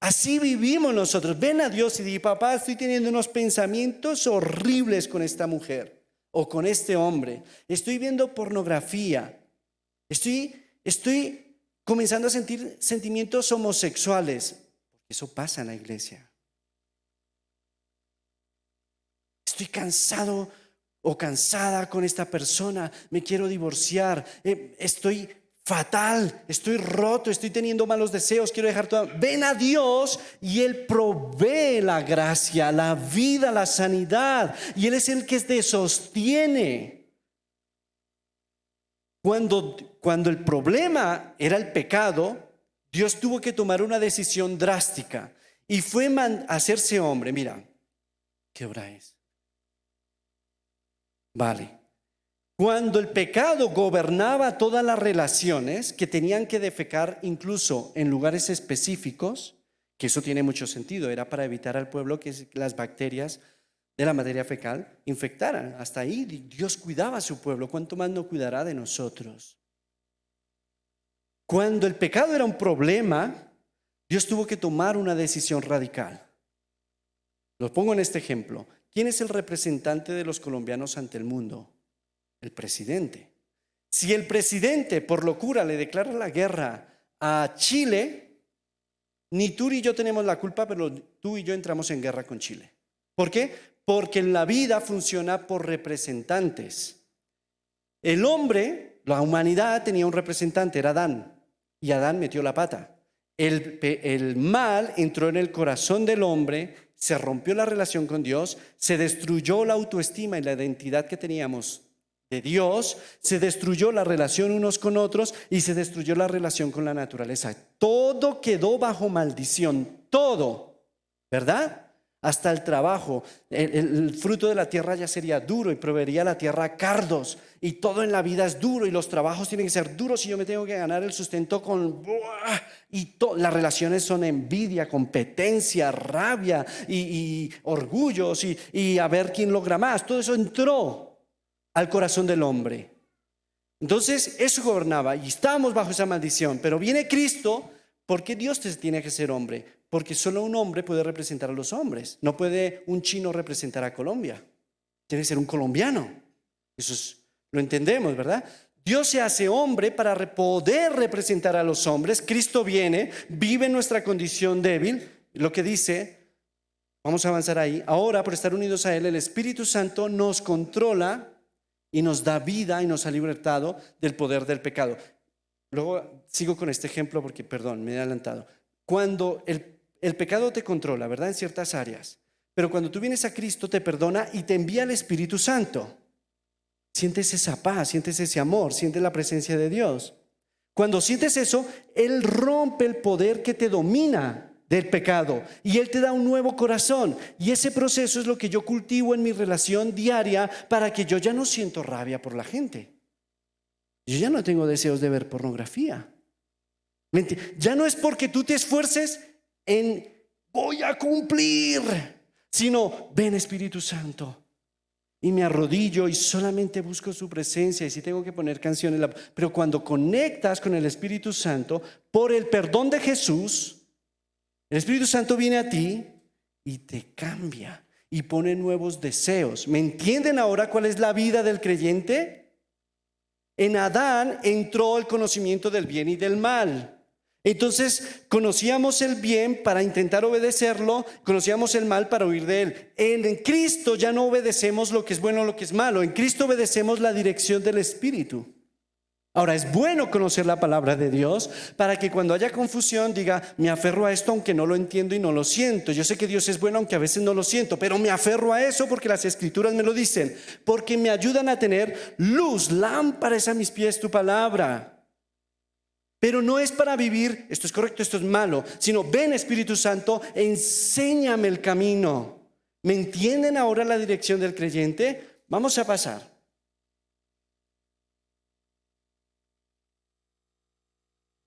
Así vivimos nosotros. Ven a Dios y di, papá, estoy teniendo unos pensamientos horribles con esta mujer o con este hombre. Estoy viendo pornografía. Estoy comenzando a sentir sentimientos homosexuales. Eso pasa en la iglesia. Estoy cansado o cansada con esta persona, me quiero divorciar, estoy fatal, estoy roto, estoy teniendo malos deseos, quiero dejar todo. Ven a Dios y Él provee la gracia, la vida, la sanidad, y Él es el que te sostiene. Cuando el problema era el pecado, Dios tuvo que tomar una decisión drástica y fue hacerse hombre. Mira, ¿qué hora es? Vale. Cuando el pecado gobernaba todas las relaciones, que tenían que defecar incluso en lugares específicos, que eso tiene mucho sentido, era para evitar al pueblo que las bacterias de la materia fecal infectaran. Hasta ahí Dios cuidaba a su pueblo, ¿cuánto más no cuidará de nosotros? Cuando el pecado era un problema, Dios tuvo que tomar una decisión radical. Lo pongo en este ejemplo. ¿Quién es el representante de los colombianos ante el mundo? El presidente. Si el presidente por locura le declara la guerra a Chile, ni tú ni yo tenemos la culpa, pero tú y yo entramos en guerra con Chile. ¿Por qué? Porque en la vida funciona por representantes. El hombre, la humanidad tenía un representante, era Adán, y Adán metió la pata. El mal entró en el corazón del hombre, se rompió la relación con Dios, se destruyó la autoestima y la identidad que teníamos de Dios, se destruyó la relación unos con otros y se destruyó la relación con la naturaleza. Todo quedó bajo maldición, todo, ¿verdad? Hasta el trabajo, el fruto de la tierra ya sería duro y proveería la tierra cardos, y todo en la vida es duro y los trabajos tienen que ser duros y yo me tengo que ganar el sustento con... Y las relaciones son envidia, competencia, rabia y orgullos y a ver quién logra más. Todo eso entró al corazón del hombre. Entonces eso gobernaba y estábamos bajo esa maldición, pero viene Cristo. ¿Por qué Dios tiene que ser hombre? Porque solo un hombre puede representar a los hombres. No puede un chino representar a Colombia. Tiene que ser un colombiano. Lo entendemos, ¿verdad? Dios se hace hombre para poder representar a los hombres. Cristo viene, vive en nuestra condición débil. Lo que dice, vamos a avanzar ahí. Ahora, por estar unidos a Él, el Espíritu Santo nos controla y nos da vida y nos ha libertado del poder del pecado. Luego sigo con este ejemplo porque, perdón, me he adelantado. Cuando el pecado te controla, ¿verdad? En ciertas áreas. Pero cuando tú vienes a Cristo te perdona y te envía el Espíritu Santo. Sientes esa paz, sientes ese amor, sientes la presencia de Dios. Cuando sientes eso, Él rompe el poder que te domina del pecado y Él te da un nuevo corazón. Y ese proceso es lo que yo cultivo en mi relación diaria para que yo ya no siento rabia por la gente. Yo ya no tengo deseos de ver pornografía. Ya no es porque tú te esfuerces en voy a cumplir, sino ven Espíritu Santo. Y me arrodillo y solamente busco su presencia. Y si tengo que poner canciones, pero cuando conectas con el Espíritu Santo, por el perdón de Jesús, el Espíritu Santo viene a ti y te cambia. y pone nuevos deseos. ¿Me entienden ahora cuál es la vida del creyente? En Adán entró el conocimiento del bien y del mal. Entonces conocíamos el bien para intentar obedecerlo, conocíamos el mal para huir de él. En Cristo ya no obedecemos lo que es bueno o lo que es malo. En Cristo obedecemos la dirección del Espíritu. Ahora, es bueno conocer la palabra de Dios para que cuando haya confusión diga, me aferro a esto aunque no lo entiendo y no lo siento. Yo sé que Dios es bueno aunque a veces no lo siento, pero me aferro a eso porque las Escrituras me lo dicen, porque me ayudan a tener luz, lámpara es a mis pies tu palabra. Pero no es para vivir, esto es correcto, esto es malo, sino ven Espíritu Santo, enséñame el camino. ¿Me entienden ahora la dirección del creyente? Vamos a pasar.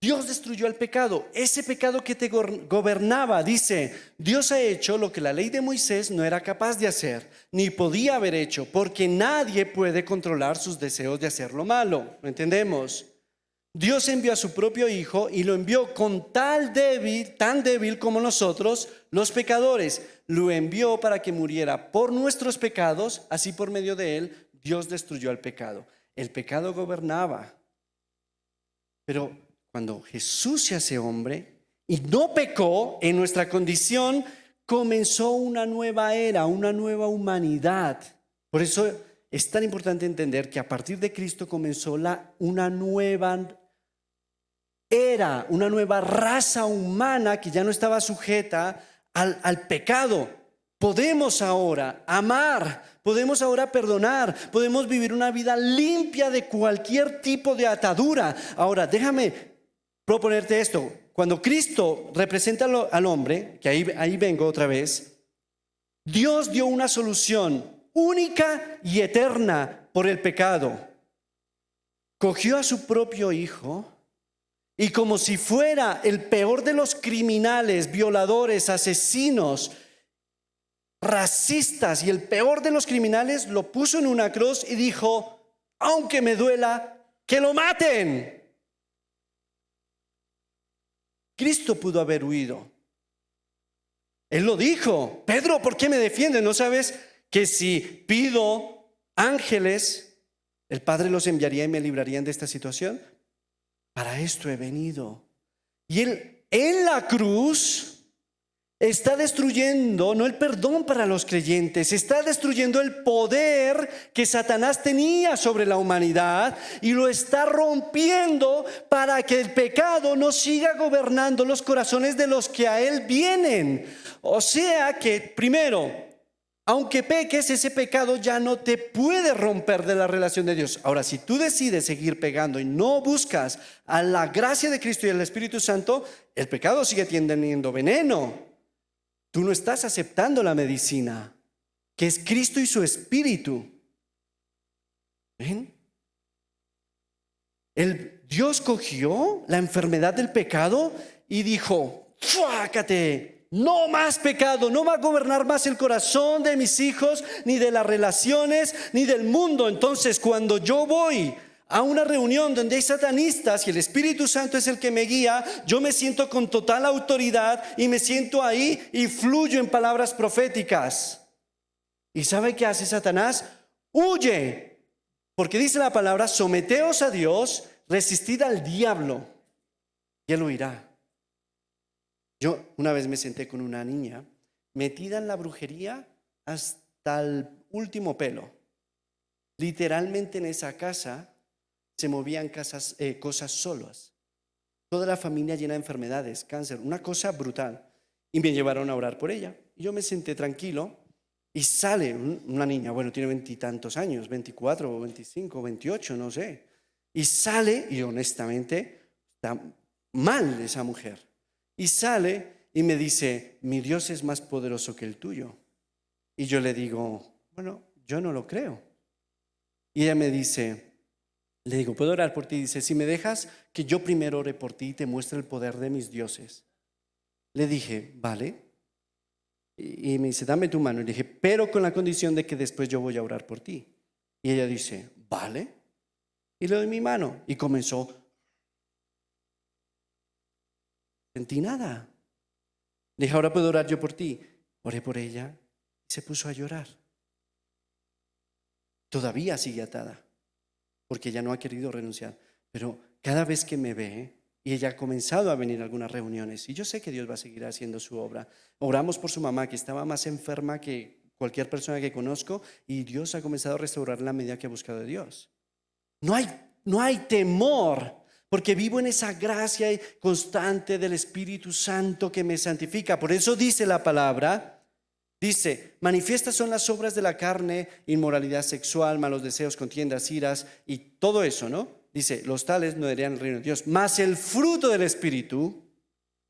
Dios destruyó el pecado, ese pecado que te gobernaba. Dice, Dios ha hecho lo que la ley de Moisés no era capaz de hacer, ni podía haber hecho, porque nadie puede controlar sus deseos de hacer lo malo. ¿Lo entendemos? Dios envió a su propio Hijo y lo envió con tan débil como nosotros, los pecadores. Lo envió para que muriera por nuestros pecados, así por medio de él, Dios destruyó el pecado. El pecado gobernaba, pero cuando Jesús se hace hombre y no pecó en nuestra condición, comenzó una nueva era, una nueva humanidad. Por eso es tan importante entender que a partir de Cristo comenzó una nueva era, una nueva raza humana que ya no estaba sujeta al pecado. Podemos ahora amar, podemos ahora perdonar, podemos vivir una vida limpia de cualquier tipo de atadura. Ahora, déjame proponerte esto. Cuando Cristo representa al hombre, que ahí vengo otra vez, Dios dio una solución única y eterna por el pecado. Cogió a su propio Hijo y como si fuera el peor de los criminales, violadores, asesinos, racistas y el peor de los criminales, lo puso en una cruz y dijo, aunque me duela, que lo maten. Cristo pudo haber huido. Él lo dijo, Pedro, ¿por qué me defiendes? ¿No sabes que si pido ángeles, el Padre los enviaría y me librarían de esta situación? Para esto he venido. Y él en la cruz está destruyendo, no el perdón para los creyentes, está destruyendo el poder que Satanás tenía sobre la humanidad y lo está rompiendo para que el pecado no siga gobernando los corazones de los que a él vienen. O sea que primero, aunque peques, ese pecado ya no te puede romper de la relación de Dios. Ahora, si tú decides seguir pecando y no buscas a la gracia de Cristo y al Espíritu Santo, el pecado sigue teniendo veneno. Tú no estás aceptando la medicina, que es Cristo y su Espíritu. ¿Ven? Dios cogió la enfermedad del pecado y dijo, ¡fúácate! No más pecado, no va a gobernar más el corazón de mis hijos, ni de las relaciones, ni del mundo. Entonces, cuando yo voy a una reunión donde hay satanistas y el Espíritu Santo es el que me guía, yo me siento con total autoridad y me siento ahí y fluyo en palabras proféticas. ¿Y sabe qué hace Satanás? Huye, porque dice la palabra, someteos a Dios, resistid al diablo y él huirá. Yo una vez me senté con una niña metida en la brujería hasta el último pelo. Literalmente en esa casa se movían cosas solas. Toda la familia llena de enfermedades, cáncer, una cosa brutal. Y me llevaron a orar por ella. Y yo me senté tranquilo y sale una niña, bueno, tiene 20 y tantos años, 24 o 25, 28, no sé. Y sale, y honestamente, está mal esa mujer. Y sale y me dice, mi Dios es más poderoso que el tuyo. Y yo le digo, bueno, yo no lo creo. Y ella me dice, le digo, ¿puedo orar por ti? Y dice, si me dejas que yo primero ore por ti y te muestre el poder de mis dioses. Le dije, vale. Y me dice, dame tu mano. Y le dije, pero con la condición de que después yo voy a orar por ti. Y ella dice, vale. Y le doy mi mano. Y comenzó. Sentí nada. Le dije, ahora puedo orar yo por ti. Oré por ella. Se puso a llorar. Todavía sigue atada, porque ella no ha querido renunciar. Pero cada vez que me ve, y ella ha comenzado a venir a algunas reuniones, y yo sé que Dios va a seguir haciendo su obra. Oramos por su mamá, que estaba más enferma que cualquier persona que conozco, y Dios ha comenzado a restaurarla a medida que ha buscado a Dios. No hay temor, porque vivo en esa gracia constante del Espíritu Santo que me santifica. Por eso dice la palabra, dice, manifiestas son las obras de la carne, inmoralidad sexual, malos deseos, contiendas, iras y todo eso, ¿no? Dice, los tales no heredarán el reino de Dios. Mas el fruto del Espíritu,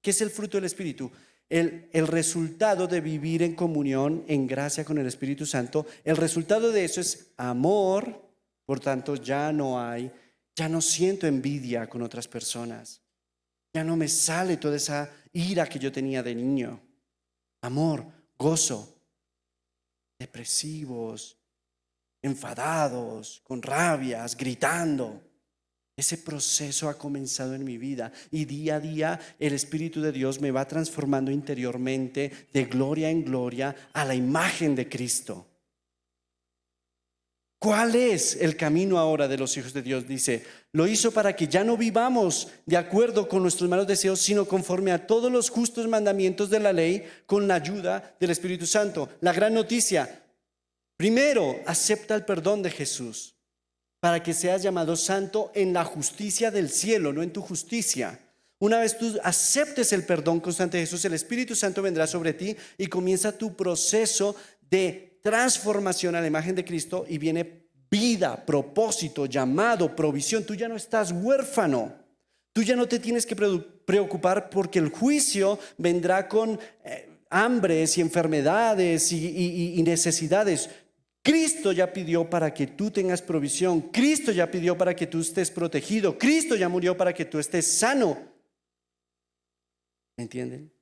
¿qué es el fruto del Espíritu? El resultado de vivir en comunión, en gracia con el Espíritu Santo. El resultado de eso es amor. Por tanto, ya no siento envidia con otras personas. Ya no me sale toda esa ira que yo tenía de niño. Amor, gozo, depresivos, enfadados, con rabias, gritando. Ese proceso ha comenzado en mi vida y día a día el Espíritu de Dios me va transformando interiormente de gloria en gloria a la imagen de Cristo. ¿Cuál es el camino ahora de los hijos de Dios? Dice, lo hizo para que ya no vivamos de acuerdo con nuestros malos deseos, sino conforme a todos los justos mandamientos de la ley, con la ayuda del Espíritu Santo. La gran noticia, primero, acepta el perdón de Jesús para que seas llamado santo en la justicia del cielo, no en tu justicia. Una vez tú aceptes el perdón constante de Jesús, el Espíritu Santo vendrá sobre ti y comienza tu proceso de transformación a la imagen de Cristo y viene vida, propósito, llamado, provisión. Tú ya no estás huérfano. Tú ya no te tienes que preocupar porque el juicio vendrá con hambres y enfermedades y necesidades. Cristo ya pidió para que tú tengas provisión. Cristo ya pidió para que tú estés protegido. Cristo ya murió para que tú estés sano. ¿Me entienden?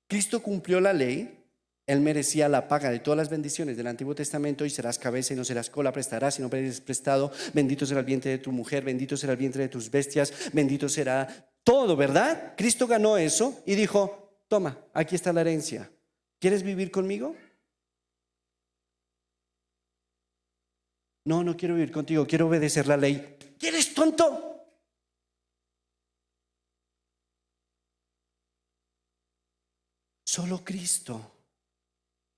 Cristo cumplió la ley. Él merecía la paga de todas las bendiciones del Antiguo Testamento. Y serás cabeza y no serás cola, prestarás y no pedirás prestado. Bendito será el vientre de tu mujer, bendito será el vientre de tus bestias, bendito será todo, ¿verdad? Cristo ganó eso y dijo, toma, aquí está la herencia. ¿Quieres vivir conmigo? No quiero vivir contigo, quiero obedecer la ley. ¿Eres tonto? Solo Cristo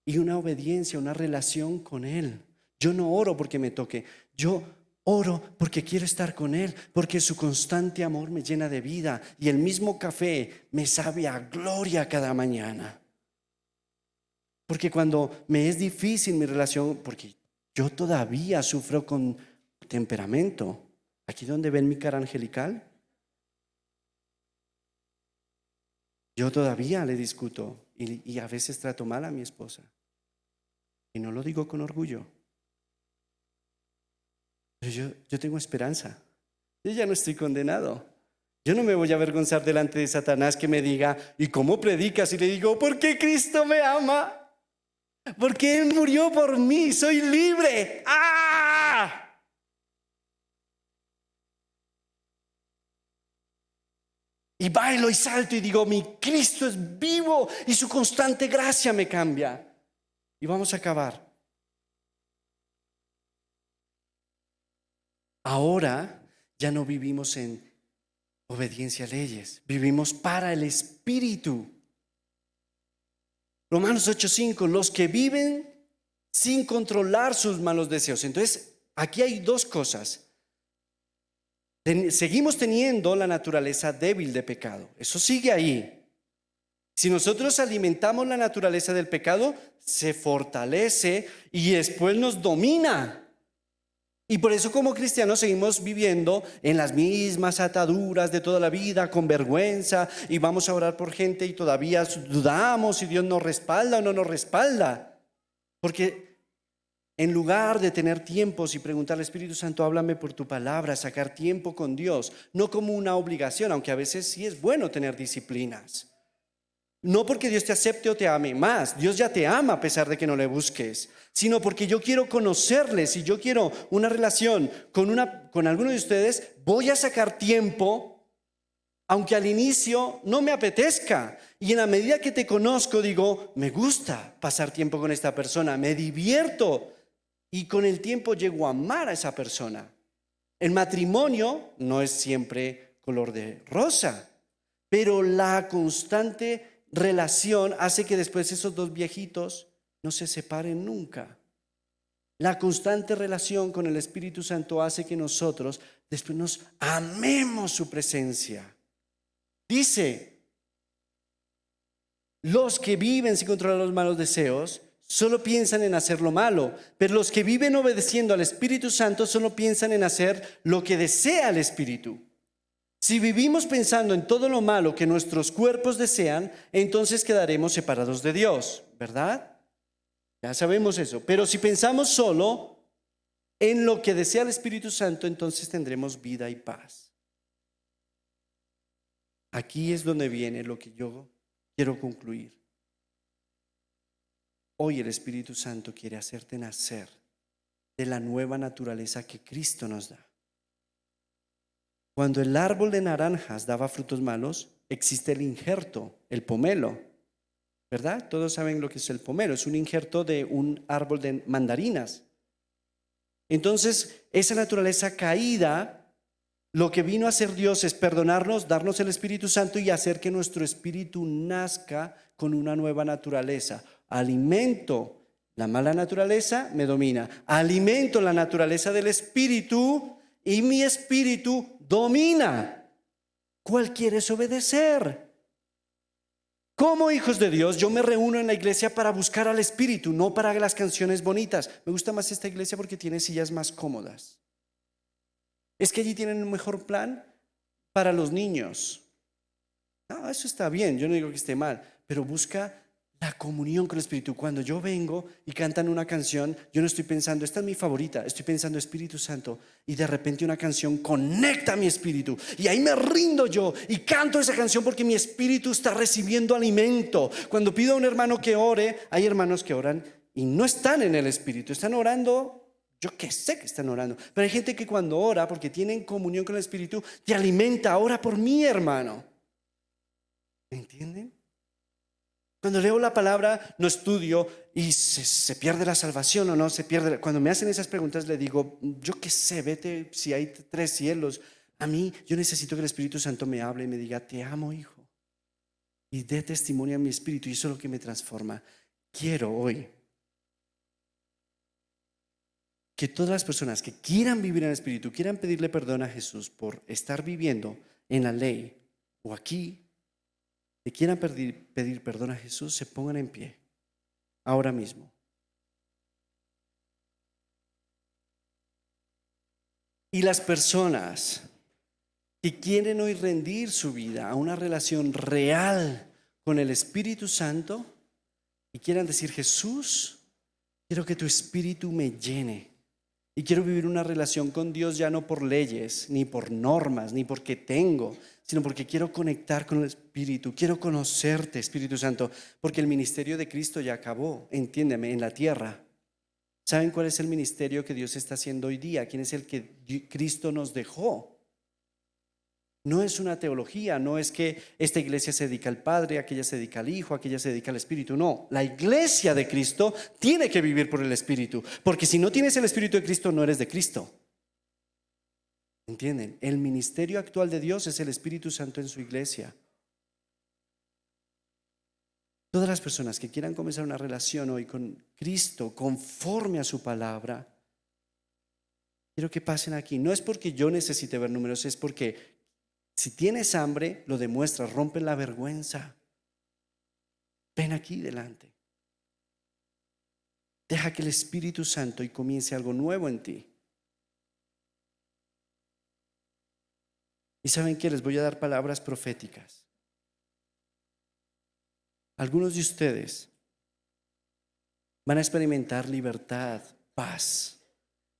y una obediencia, una relación con Él. Yo no oro porque me toque, yo oro porque quiero estar con Él, porque su constante amor me llena de vida y el mismo café me sabe a gloria cada mañana. Porque cuando me es difícil mi relación, porque yo todavía sufro con temperamento. Aquí donde ven mi cara angelical, yo todavía le discuto y a veces trato mal a mi esposa. Y no lo digo con orgullo. Pero yo tengo esperanza. Yo ya no estoy condenado. Yo no me voy a avergonzar delante de Satanás que me diga, ¿y cómo predicas? Y le digo, porque Cristo me ama. Porque Él murió por mí, soy libre. ¡Ah! Y bailo y salto y digo, mi Cristo es vivo y su constante gracia me cambia. Y vamos a acabar. Ahora ya no vivimos en obediencia a leyes, vivimos para el Espíritu. Romanos 8:5, los que viven sin controlar sus malos deseos. Entonces, aquí hay dos cosas. Seguimos teniendo la naturaleza débil de pecado. Eso sigue ahí. Si nosotros alimentamos la naturaleza del pecado, se fortalece y después nos domina. Y por eso como cristianos seguimos viviendo en las mismas ataduras de toda la vida, con vergüenza, y vamos a orar por gente y todavía dudamos si Dios nos respalda o no nos respalda. Porque en lugar de tener tiempos y preguntarle, Espíritu Santo, háblame por tu palabra, sacar tiempo con Dios, no como una obligación, aunque a veces sí es bueno tener disciplinas. No porque Dios te acepte o te ame más, Dios ya te ama a pesar de que no le busques, sino porque yo quiero conocerle. Si yo quiero una relación con alguno de ustedes, voy a sacar tiempo Aunque al inicio no me apetezca. Y en la medida que te conozco, digo, me gusta pasar tiempo con esta persona, me divierto. Y con el tiempo llego a amar a esa persona. El matrimonio no es siempre color de rosa, pero la constante relación hace que después esos dos viejitos no se separen nunca. La constante relación con el Espíritu Santo hace que nosotros después nos amemos su presencia. Dice, los que viven sin controlar los malos deseos solo piensan en hacer lo malo, pero los que viven obedeciendo al Espíritu Santo solo piensan en hacer lo que desea el Espíritu. Si vivimos pensando en todo lo malo que nuestros cuerpos desean, entonces quedaremos separados de Dios, ¿verdad? Ya sabemos eso. Pero si pensamos solo en lo que desea el Espíritu Santo, entonces tendremos vida y paz. Aquí es donde viene lo que yo quiero concluir. Hoy el Espíritu Santo quiere hacerte nacer de la nueva naturaleza que Cristo nos da. Cuando el árbol de naranjas daba frutos malos, existe el injerto, el pomelo, ¿verdad? Todos saben lo que es el pomelo, es un injerto de un árbol de mandarinas. Entonces, esa naturaleza caída, lo que vino a hacer Dios es perdonarnos, darnos el Espíritu Santo y hacer que nuestro espíritu nazca con una nueva naturaleza. Alimento la mala naturaleza, me domina. Alimento la naturaleza del espíritu y mi espíritu domina. ¿Cuál quieres obedecer? Como hijos de Dios, yo me reúno en la iglesia para buscar al espíritu, no para las canciones bonitas. Me gusta más esta iglesia porque tiene sillas más cómodas. Es que allí tienen un mejor plan para los niños. No, eso está bien, yo no digo que esté mal, pero busca la comunión con el Espíritu. Cuando yo vengo y cantan una canción, yo no estoy pensando, esta es mi favorita, estoy pensando Espíritu Santo, y de repente una canción conecta a mi espíritu y ahí me rindo yo y canto esa canción porque mi espíritu está recibiendo alimento. Cuando pido a un hermano que ore, hay hermanos que oran y no están en el espíritu, están orando, yo que sé que están orando, pero hay gente que cuando ora, porque tienen comunión con el Espíritu, te alimenta. Ora por mí, hermano. ¿Me entienden? Cuando leo la palabra, no estudio y se pierde la salvación o no se pierde. Cuando me hacen esas preguntas le digo, yo qué sé, vete si hay 3 cielos. A mí, yo necesito que el Espíritu Santo me hable y me diga, te amo, hijo. Y dé testimonio a mi espíritu y eso es lo que me transforma. Quiero hoy que todas las personas que quieran vivir en el Espíritu, quieran pedirle perdón a Jesús por estar viviendo en la ley o aquí, que quieran pedir perdón a Jesús, se pongan en pie ahora mismo. Y las personas que quieren hoy rendir su vida a una relación real con el Espíritu Santo y quieran decir, Jesús, quiero que tu Espíritu me llene y quiero vivir una relación con Dios ya no por leyes, ni por normas, ni porque tengo, sino porque quiero conectar con el Espíritu, quiero conocerte, Espíritu Santo, porque el ministerio de Cristo ya acabó, entiéndeme, en la tierra. ¿Saben cuál es el ministerio que Dios está haciendo hoy día? ¿Quién es el que Cristo nos dejó? No es una teología, no es que esta iglesia se dedica al Padre, aquella se dedica al Hijo, aquella se dedica al Espíritu. No, la iglesia de Cristo tiene que vivir por el Espíritu, porque si no tienes el Espíritu de Cristo, no eres de Cristo. ¿Entienden? El ministerio actual de Dios es el Espíritu Santo en su iglesia. Todas las personas que quieran comenzar una relación hoy con Cristo conforme a su palabra, quiero que pasen aquí. No es porque yo necesite ver números, es porque si tienes hambre, lo demuestras, rompen la vergüenza. Ven aquí delante. Deja que el Espíritu Santo y comience algo nuevo en ti. Y ¿saben qué? Les voy a dar palabras proféticas. Algunos de ustedes van a experimentar libertad, paz,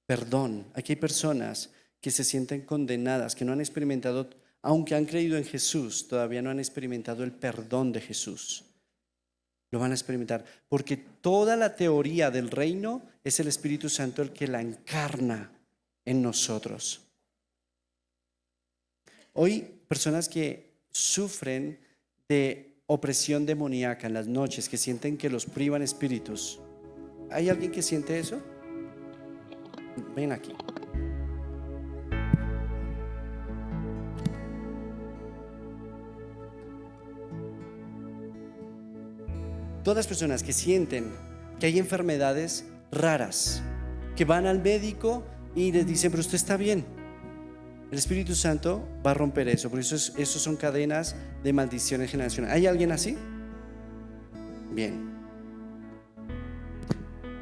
perdón. Aquí hay personas que se sienten condenadas, que no han experimentado, aunque han creído en Jesús, todavía no han experimentado el perdón de Jesús. Lo van a experimentar, porque toda la teoría del reino es el Espíritu Santo el que la encarna en nosotros. Hoy, personas que sufren de opresión demoníaca en las noches, que sienten que los privan espíritus. ¿Hay alguien que siente eso? Ven aquí. Todas las personas que sienten que hay enfermedades raras, que van al médico y les dicen, pero usted está bien. El Espíritu Santo va a romper eso, por eso son cadenas de maldiciones generacionales. ¿Hay alguien así? Bien.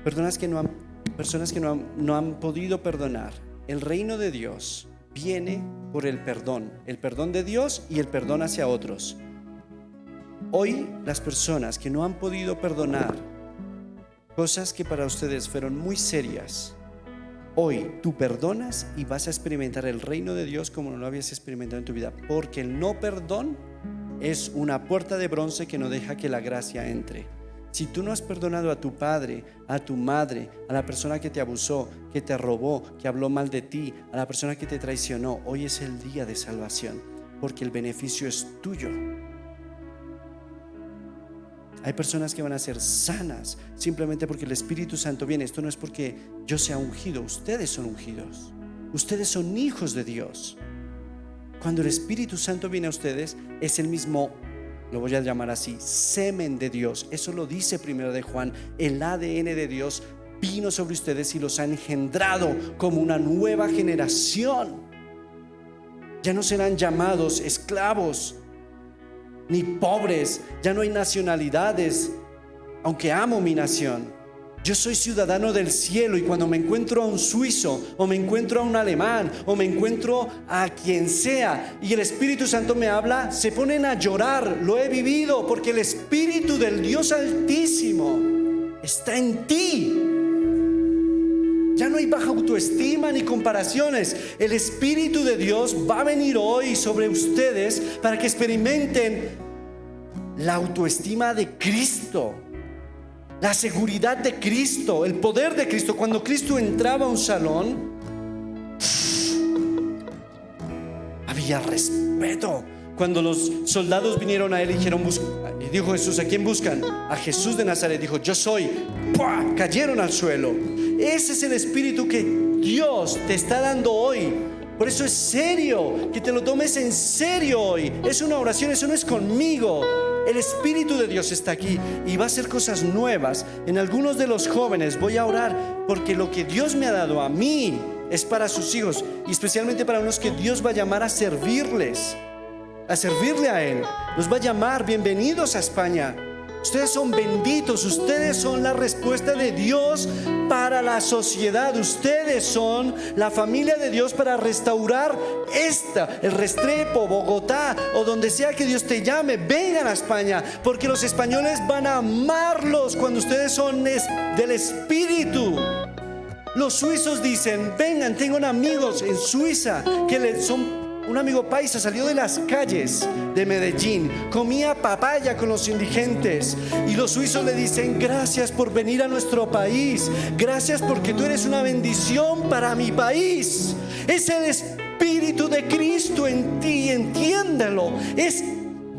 Personas que no han podido perdonar. El reino de Dios viene por el perdón de Dios y el perdón hacia otros. Hoy las personas que no han podido perdonar cosas que para ustedes fueron muy serias, hoy tú perdonas y vas a experimentar el reino de Dios como no lo habías experimentado en tu vida, porque el no perdón es una puerta de bronce que no deja que la gracia entre. Si tú no has perdonado a tu padre, a tu madre, a la persona que te abusó, que te robó, que habló mal de ti, a la persona que te traicionó, hoy es el día de salvación, porque el beneficio es tuyo. Hay personas que van a ser sanas simplemente porque el Espíritu Santo viene. Esto no es porque yo sea ungido, ustedes son ungidos, ustedes son hijos de Dios. Cuando el Espíritu Santo viene a ustedes, es el mismo, lo voy a llamar así, semen de Dios. Eso lo dice 1 de Juan. El ADN de Dios vino sobre ustedes y los ha engendrado como una nueva generación. Ya no serán llamados esclavos ni pobres, ya no hay nacionalidades, aunque amo mi nación. Yo soy ciudadano del cielo, y cuando me encuentro a un suizo, o me encuentro a un alemán, o me encuentro a quien sea, y el Espíritu Santo me habla, se ponen a llorar. Lo he vivido, porque el Espíritu del Dios Altísimo está en ti. Ya no hay baja autoestima ni comparaciones. El Espíritu de Dios va a venir hoy sobre ustedes para que experimenten la autoestima de Cristo, la seguridad de Cristo, el poder de Cristo. Cuando Cristo entraba a un salón, había respeto. Cuando los soldados vinieron a él y dijeron, y dijo Jesús, ¿a quién buscan? A Jesús de Nazaret. Dijo, yo soy. ¡Pua! Cayeron al suelo. Ese es el espíritu que Dios te está dando hoy. Por eso es serio, que te lo tomes en serio hoy. Es una oración, eso no es conmigo. El Espíritu de Dios está aquí y va a hacer cosas nuevas. En algunos de los jóvenes voy a orar, porque lo que Dios me ha dado a mí es para sus hijos, y especialmente para unos que Dios va a llamar a servirles, a servirle a Él. Los va a llamar, bienvenidos a España. Ustedes son benditos, ustedes son la respuesta de Dios para la sociedad. Ustedes son la familia de Dios para restaurar el Restrepo, Bogotá, o donde sea que Dios te llame. Vengan a España, porque los españoles van a amarlos cuando ustedes son del Espíritu. Los suizos dicen, vengan, tengo amigos en Suiza que son... Un amigo paisa salió de las calles de Medellín, comía papaya con los indigentes, y los suizos le dicen, gracias por venir a nuestro país, gracias porque tú eres una bendición para mi país. Es el Espíritu de Cristo en ti, entiéndalo. Es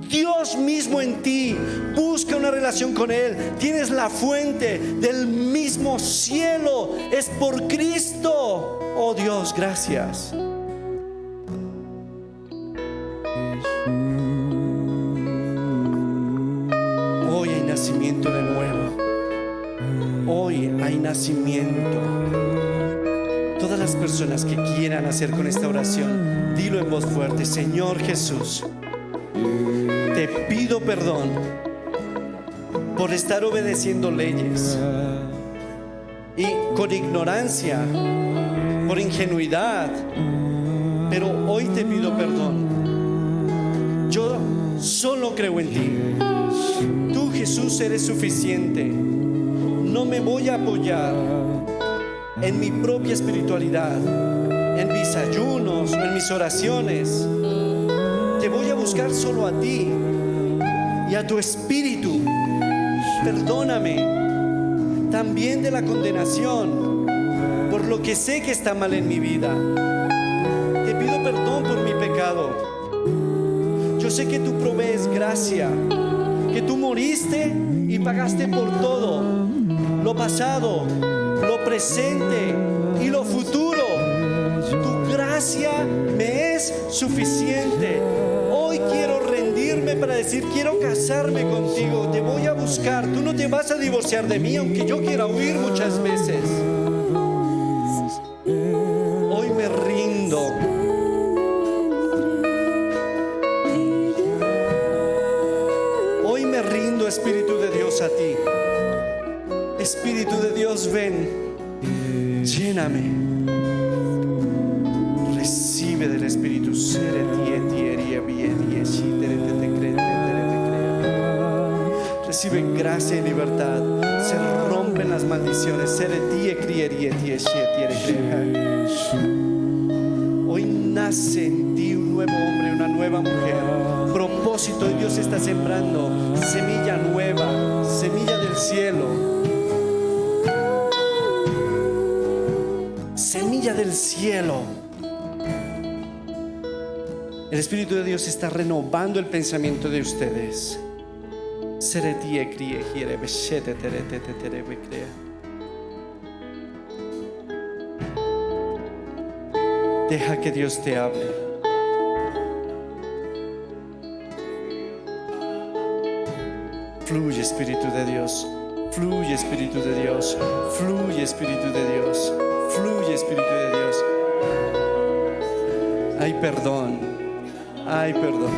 Dios mismo en ti. Busca una relación con Él. Tienes la fuente del mismo cielo. Es por Cristo. Oh Dios, gracias. Hoy hay nacimiento de nuevo. Hoy hay nacimiento. Todas las personas que quieran hacer con esta oración, dilo en voz fuerte: Señor Jesús, te pido perdón por estar obedeciendo leyes y con ignorancia, por ingenuidad, pero hoy te pido perdón. Yo solo creo en ti. Tú, Jesús, eres suficiente. No me voy a apoyar en mi propia espiritualidad, en mis ayunos o en mis oraciones. Te voy a buscar solo a ti y a tu Espíritu. Perdóname también de la condenación por lo que sé que está mal en mi vida. Te pido perdón por mi pecado. Yo Yo sé que tú provees gracia, que tú moriste y pagaste por todo, lo pasado, lo presente y lo futuro. Tu gracia me es suficiente. Hoy quiero rendirme para decir, quiero casarme contigo, te voy a buscar. Tú no te vas a divorciar de mí, aunque yo quiera huir muchas veces. Hoy me rindo. Hoy me rindo, Espíritu de Dios, a ti. Espíritu de Dios, ven, lléname. Recibe del Espíritu. Recibe gracia y libertad. Se rompen las maldiciones. Hoy nace en ti un nuevo hombre, una nueva mujer. Propósito de Dios está sembrando. Semilla nueva, semilla del cielo. Semilla del cielo. El Espíritu de Dios está renovando el pensamiento de ustedes. Deja que Dios te hable. Fluye, Espíritu de Dios. Fluye, Espíritu de Dios. Fluye, Espíritu de Dios. Fluye, Espíritu de Dios. Hay perdón. Hay perdón.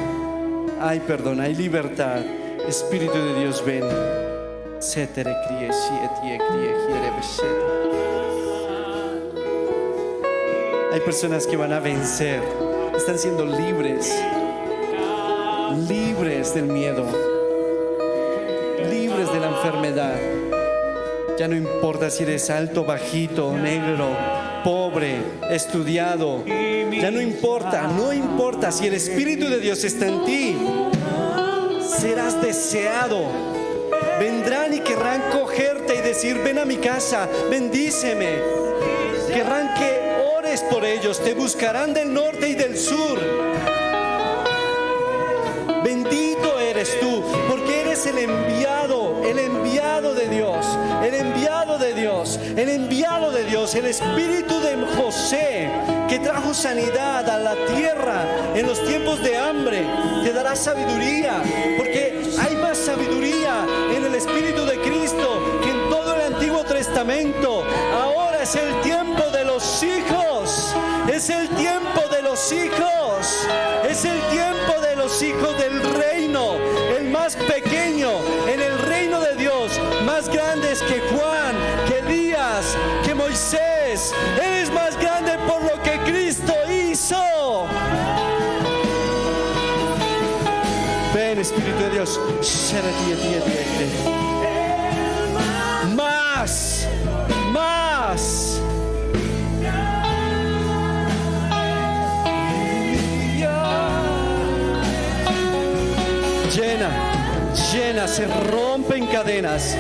Hay perdón. Hay libertad. Espíritu de Dios, ven. Hay personas que van a vencer. Están siendo libres. Libres del miedo. Libres de la enfermedad. Ya no importa si eres alto, bajito, negro, pobre, estudiado. Ya no importa, no importa. Si el Espíritu de Dios está en ti, serás deseado. Vendrán y querrán cogerte y decir, ven a mi casa, bendíceme. Querrán que ores por ellos. Te buscarán del norte y del sur. Bendito eres tú, porque eres el enviado de Dios, el enviado de Dios, el enviado de Dios, el Espíritu de José, que trajo sanidad a la tierra en los tiempos de hambre. Te dará sabiduría, porque hay más sabiduría en el Espíritu de Cristo que en todo el Antiguo Testamento. Ahora es el tiempo de los hijos, es el tiempo de los hijos, es el tiempo de los hijos del reino. El más pequeño en el reino de Dios, más grandes que Juan, que Elías, que Moisés. Eres más grande por lo que Cristo hizo. Ven, Espíritu de Dios. Más, más. Llena, se rompen cadenas.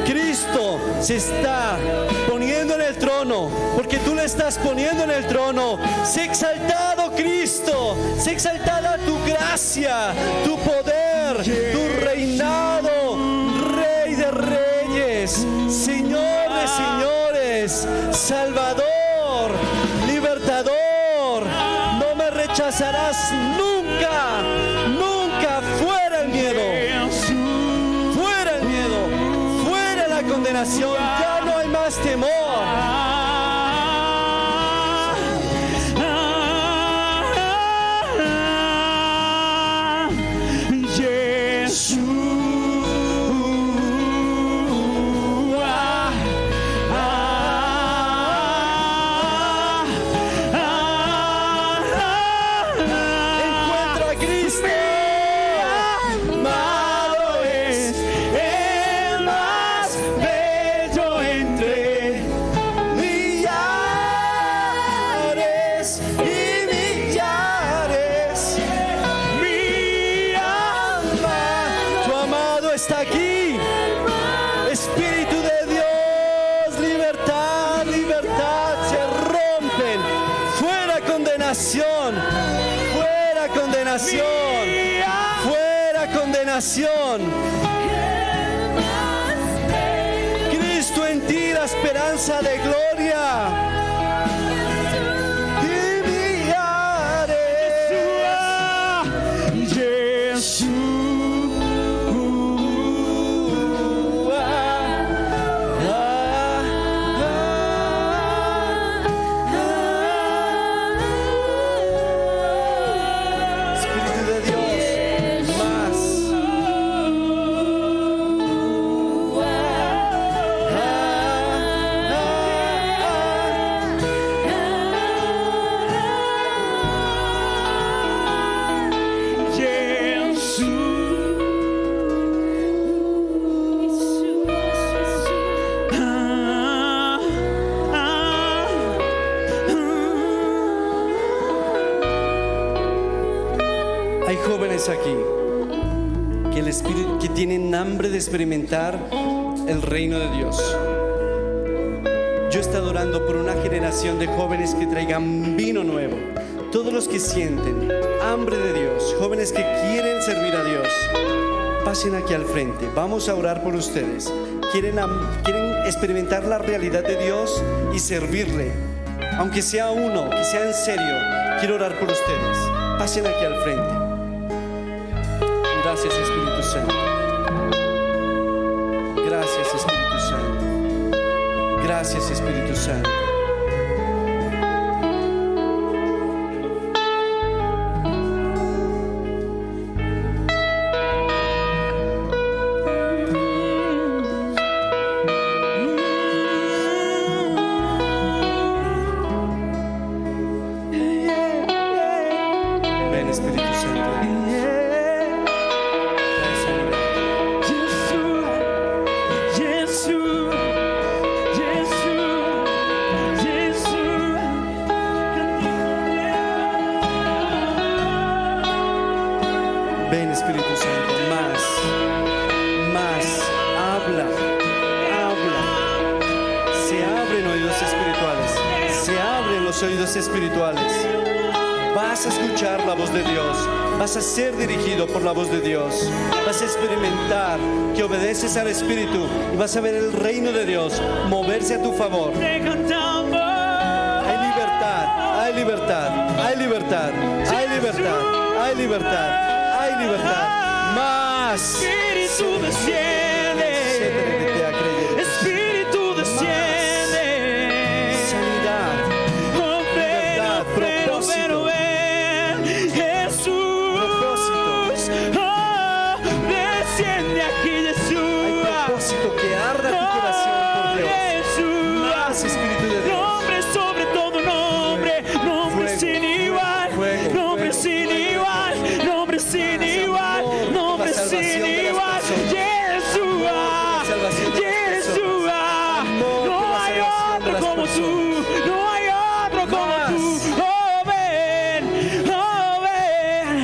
Cristo se está poniendo en el trono, porque tú le estás poniendo en el trono. Sé exaltado, Cristo, sé exaltada tu gracia, tu poder, tu reinado, Rey de reyes, Señor de señores, Salvador, Libertador. No me rechazarás nunca, nunca. Fuera el miedo, fuera el miedo, fuera la condenación. Ya no hay más temor. Está aquí. Espíritu de Dios, libertad, libertad. Se rompen. Fuera condenación, fuera condenación. salvación. Cristo en ti, la esperanza de gloria. Hay jóvenes aquí que tienen hambre de experimentar el reino de Dios. Yo he estado orando por una generación de jóvenes que traigan vino nuevo. Todos los que sienten hambre de Dios, jóvenes que quieren servir a Dios, pasen aquí al frente. Vamos a orar por ustedes. Quieren experimentar la realidad de Dios y servirle, aunque sea uno, que sea en serio. Quiero orar por ustedes. Pasen aquí al frente. Gracias, Espíritu Santo. Gracias, Espíritu Santo. Gracias, Espíritu Santo. Ven, Espíritu Santo. Ven, Espíritu Santo, más, habla. Se abren oídos espirituales, se abren los oídos espirituales. Vas a escuchar la voz de Dios, vas a ser dirigido por la voz de Dios, vas a experimentar que obedeces al Espíritu y vas a ver el reino de Dios moverse a tu favor. Hay libertad, hay libertad, hay libertad, hay libertad, hay libertad. Hay libertad. Más. Espíritu desciende. Espíritu desciende. Sanidad. Oh, libertad, propósito. Ven, Jesús. Propósito. Oh, desciende aquí, Jesús. Hay propósito que arda tu corazón por Dios. Jesús. Más, Espíritu de Dios. Nombre sobre todo nombre. Nombre Fuego. sin igual. Fuego. Nombre Fuego. sin igual. Nombre sin igual. Nombre sin igual. Yeshua. Yeshua. No hay otro como tú. No hay otro como tú. Oh, ven. Oh, ven.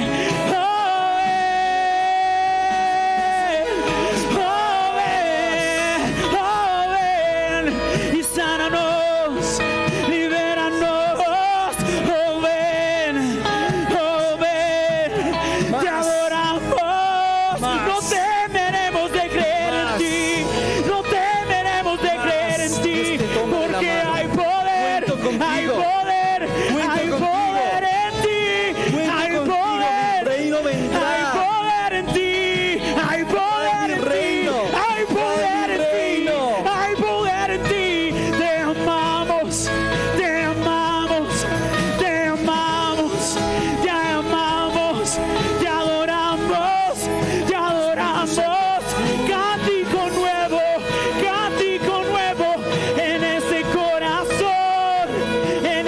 Oh, ven. Oh, ven. Y sánanos. Libéranos. Oh, ven. Oh, ven. Te adoramos. No temeremos de creer en ti. No temeremos de creer en ti. Porque hay poder. Hay poder. Hay poder en ti. Hay poder. Reino vendrá. Hay poder en ti. Hay poder en ti. Hay poder en ti. Hay poder en ti. Te amamos. Te amamos. Te amamos. Te amamos. Te adoramos. Te adoramos. Cántico nuevo en este corazón. En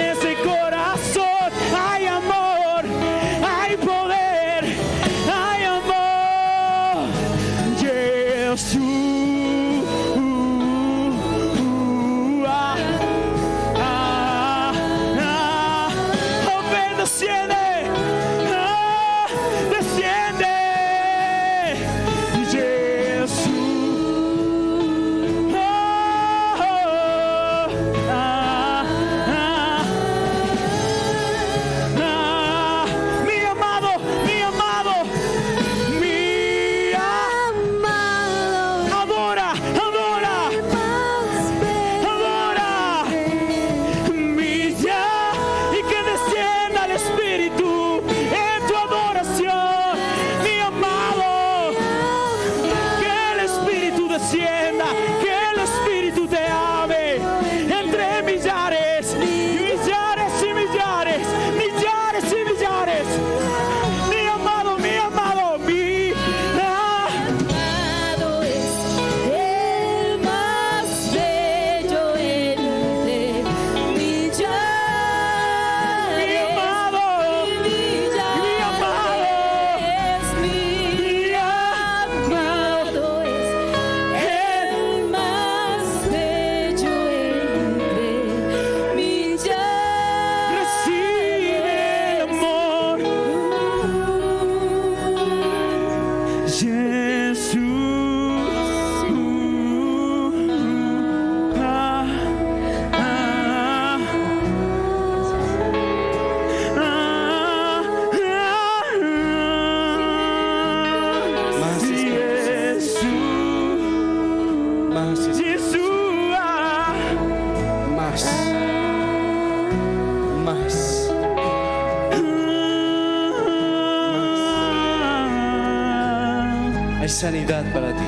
Hay sanidad para ti.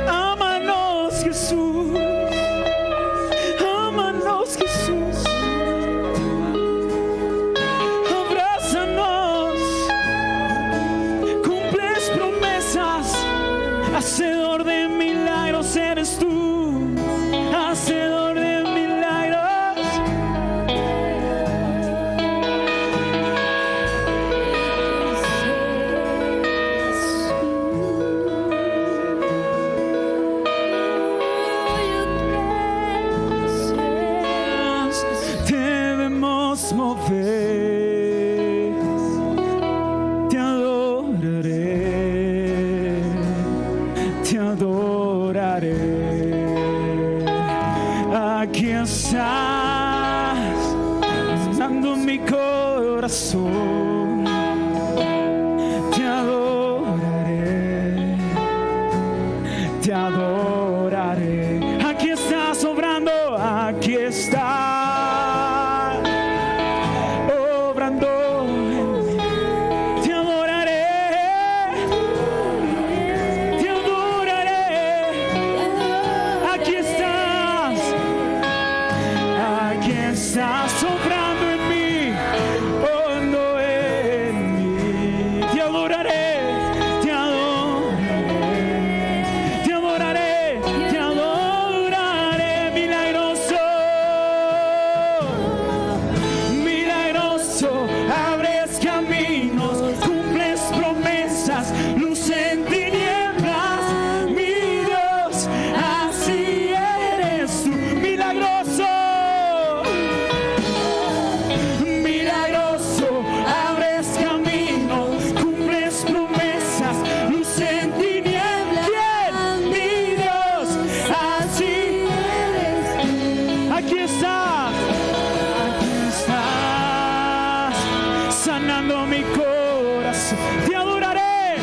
Ámanos, Jesús. Ámanos, Jesús. Abrázanos. Cumples promesas. Hacedor de milagros eres tú. Hacedor de milagros. Debemos mover, te adoraré, te adoraré. Aquí estás, sanando mi corazón, te adoraré, te adoraré. Aquí estás obrando, aquí estás. Estás sobrando en mí, hondo en mí. Te adoraré, te adoraré, te adoraré, te adoraré. Milagroso, milagroso, abres caminos, cumples promesas, luz en tinieblas. Mi Dios, así eres tú. Milagroso. Sanando mi corazón, te adoraré,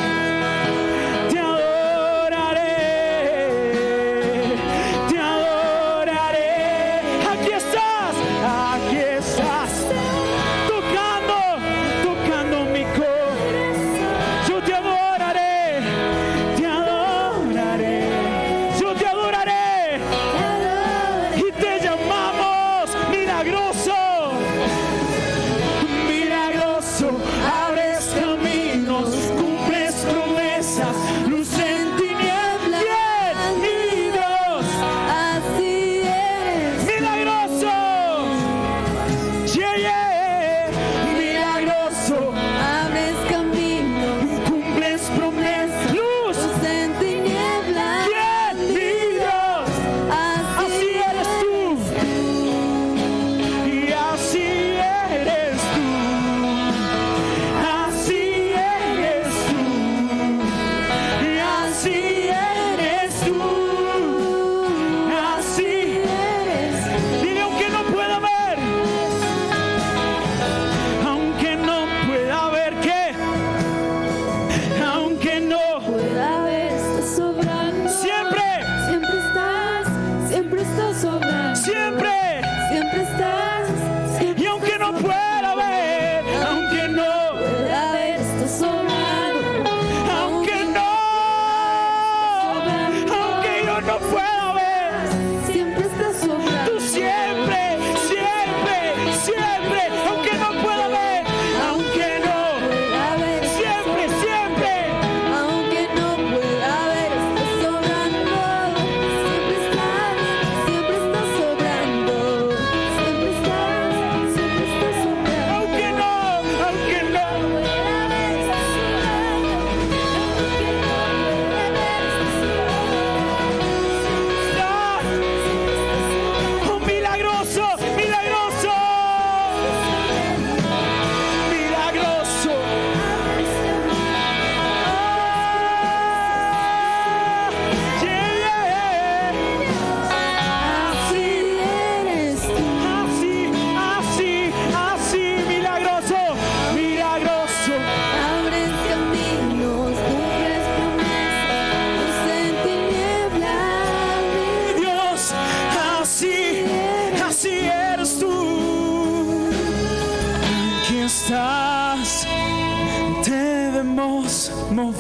puedas mover,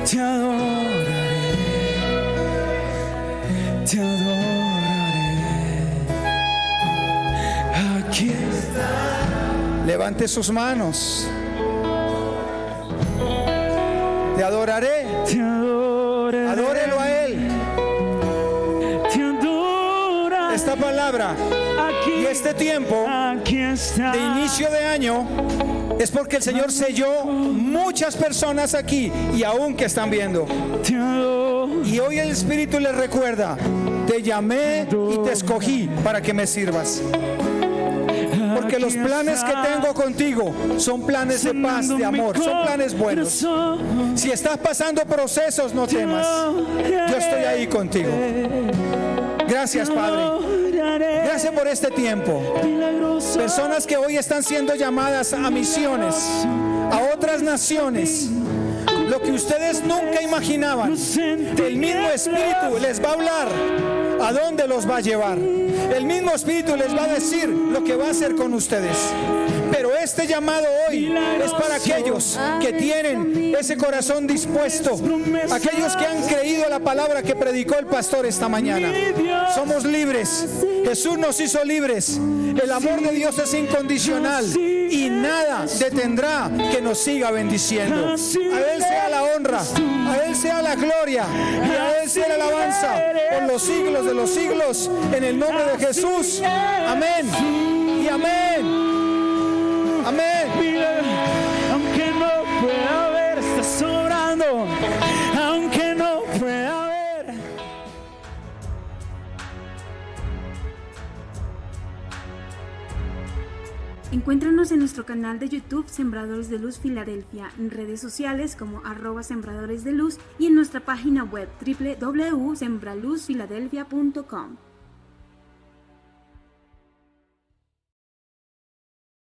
te adoraré, te adoraré. Aquí está. Levante sus manos. Te adoraré. Te adoraré. Adórelo a Él. Te adoraré. Esta palabra y este tiempo de inicio de año es porque el Señor selló muchas personas aquí y aún que están viendo. Y hoy el Espíritu les recuerda: te llamé y te escogí para que me sirvas. Porque los planes que tengo contigo son planes de paz, de amor, son planes buenos. Si estás pasando procesos, no temas. Yo estoy ahí contigo. Gracias, Padre. Gracias por este tiempo. Personas que hoy están siendo llamadas a misiones, a otras naciones. Lo que ustedes nunca imaginaban, el mismo Espíritu les va a hablar a dónde los va a llevar. El mismo Espíritu les va a decir lo que va a hacer con ustedes. Pero este llamado hoy es para aquellos que tienen ese corazón dispuesto, aquellos que han creído la palabra que predicó el pastor esta mañana. Somos libres. Jesús nos hizo libres. El amor de Dios es incondicional y nada detendrá que nos siga bendiciendo. A Él sea la honra, a Él sea la gloria y a Él sea la alabanza por los siglos de los siglos, en el nombre de Jesús. Amén y amén. Amén. Aunque no pueda ver, estás orando. Aunque no pueda ver. Encuéntranos en nuestro canal de YouTube Sembradores de Luz Filadelfia, en redes sociales como @Sembradores de Luz y en nuestra página web www.sembraluzfiladelfia.com.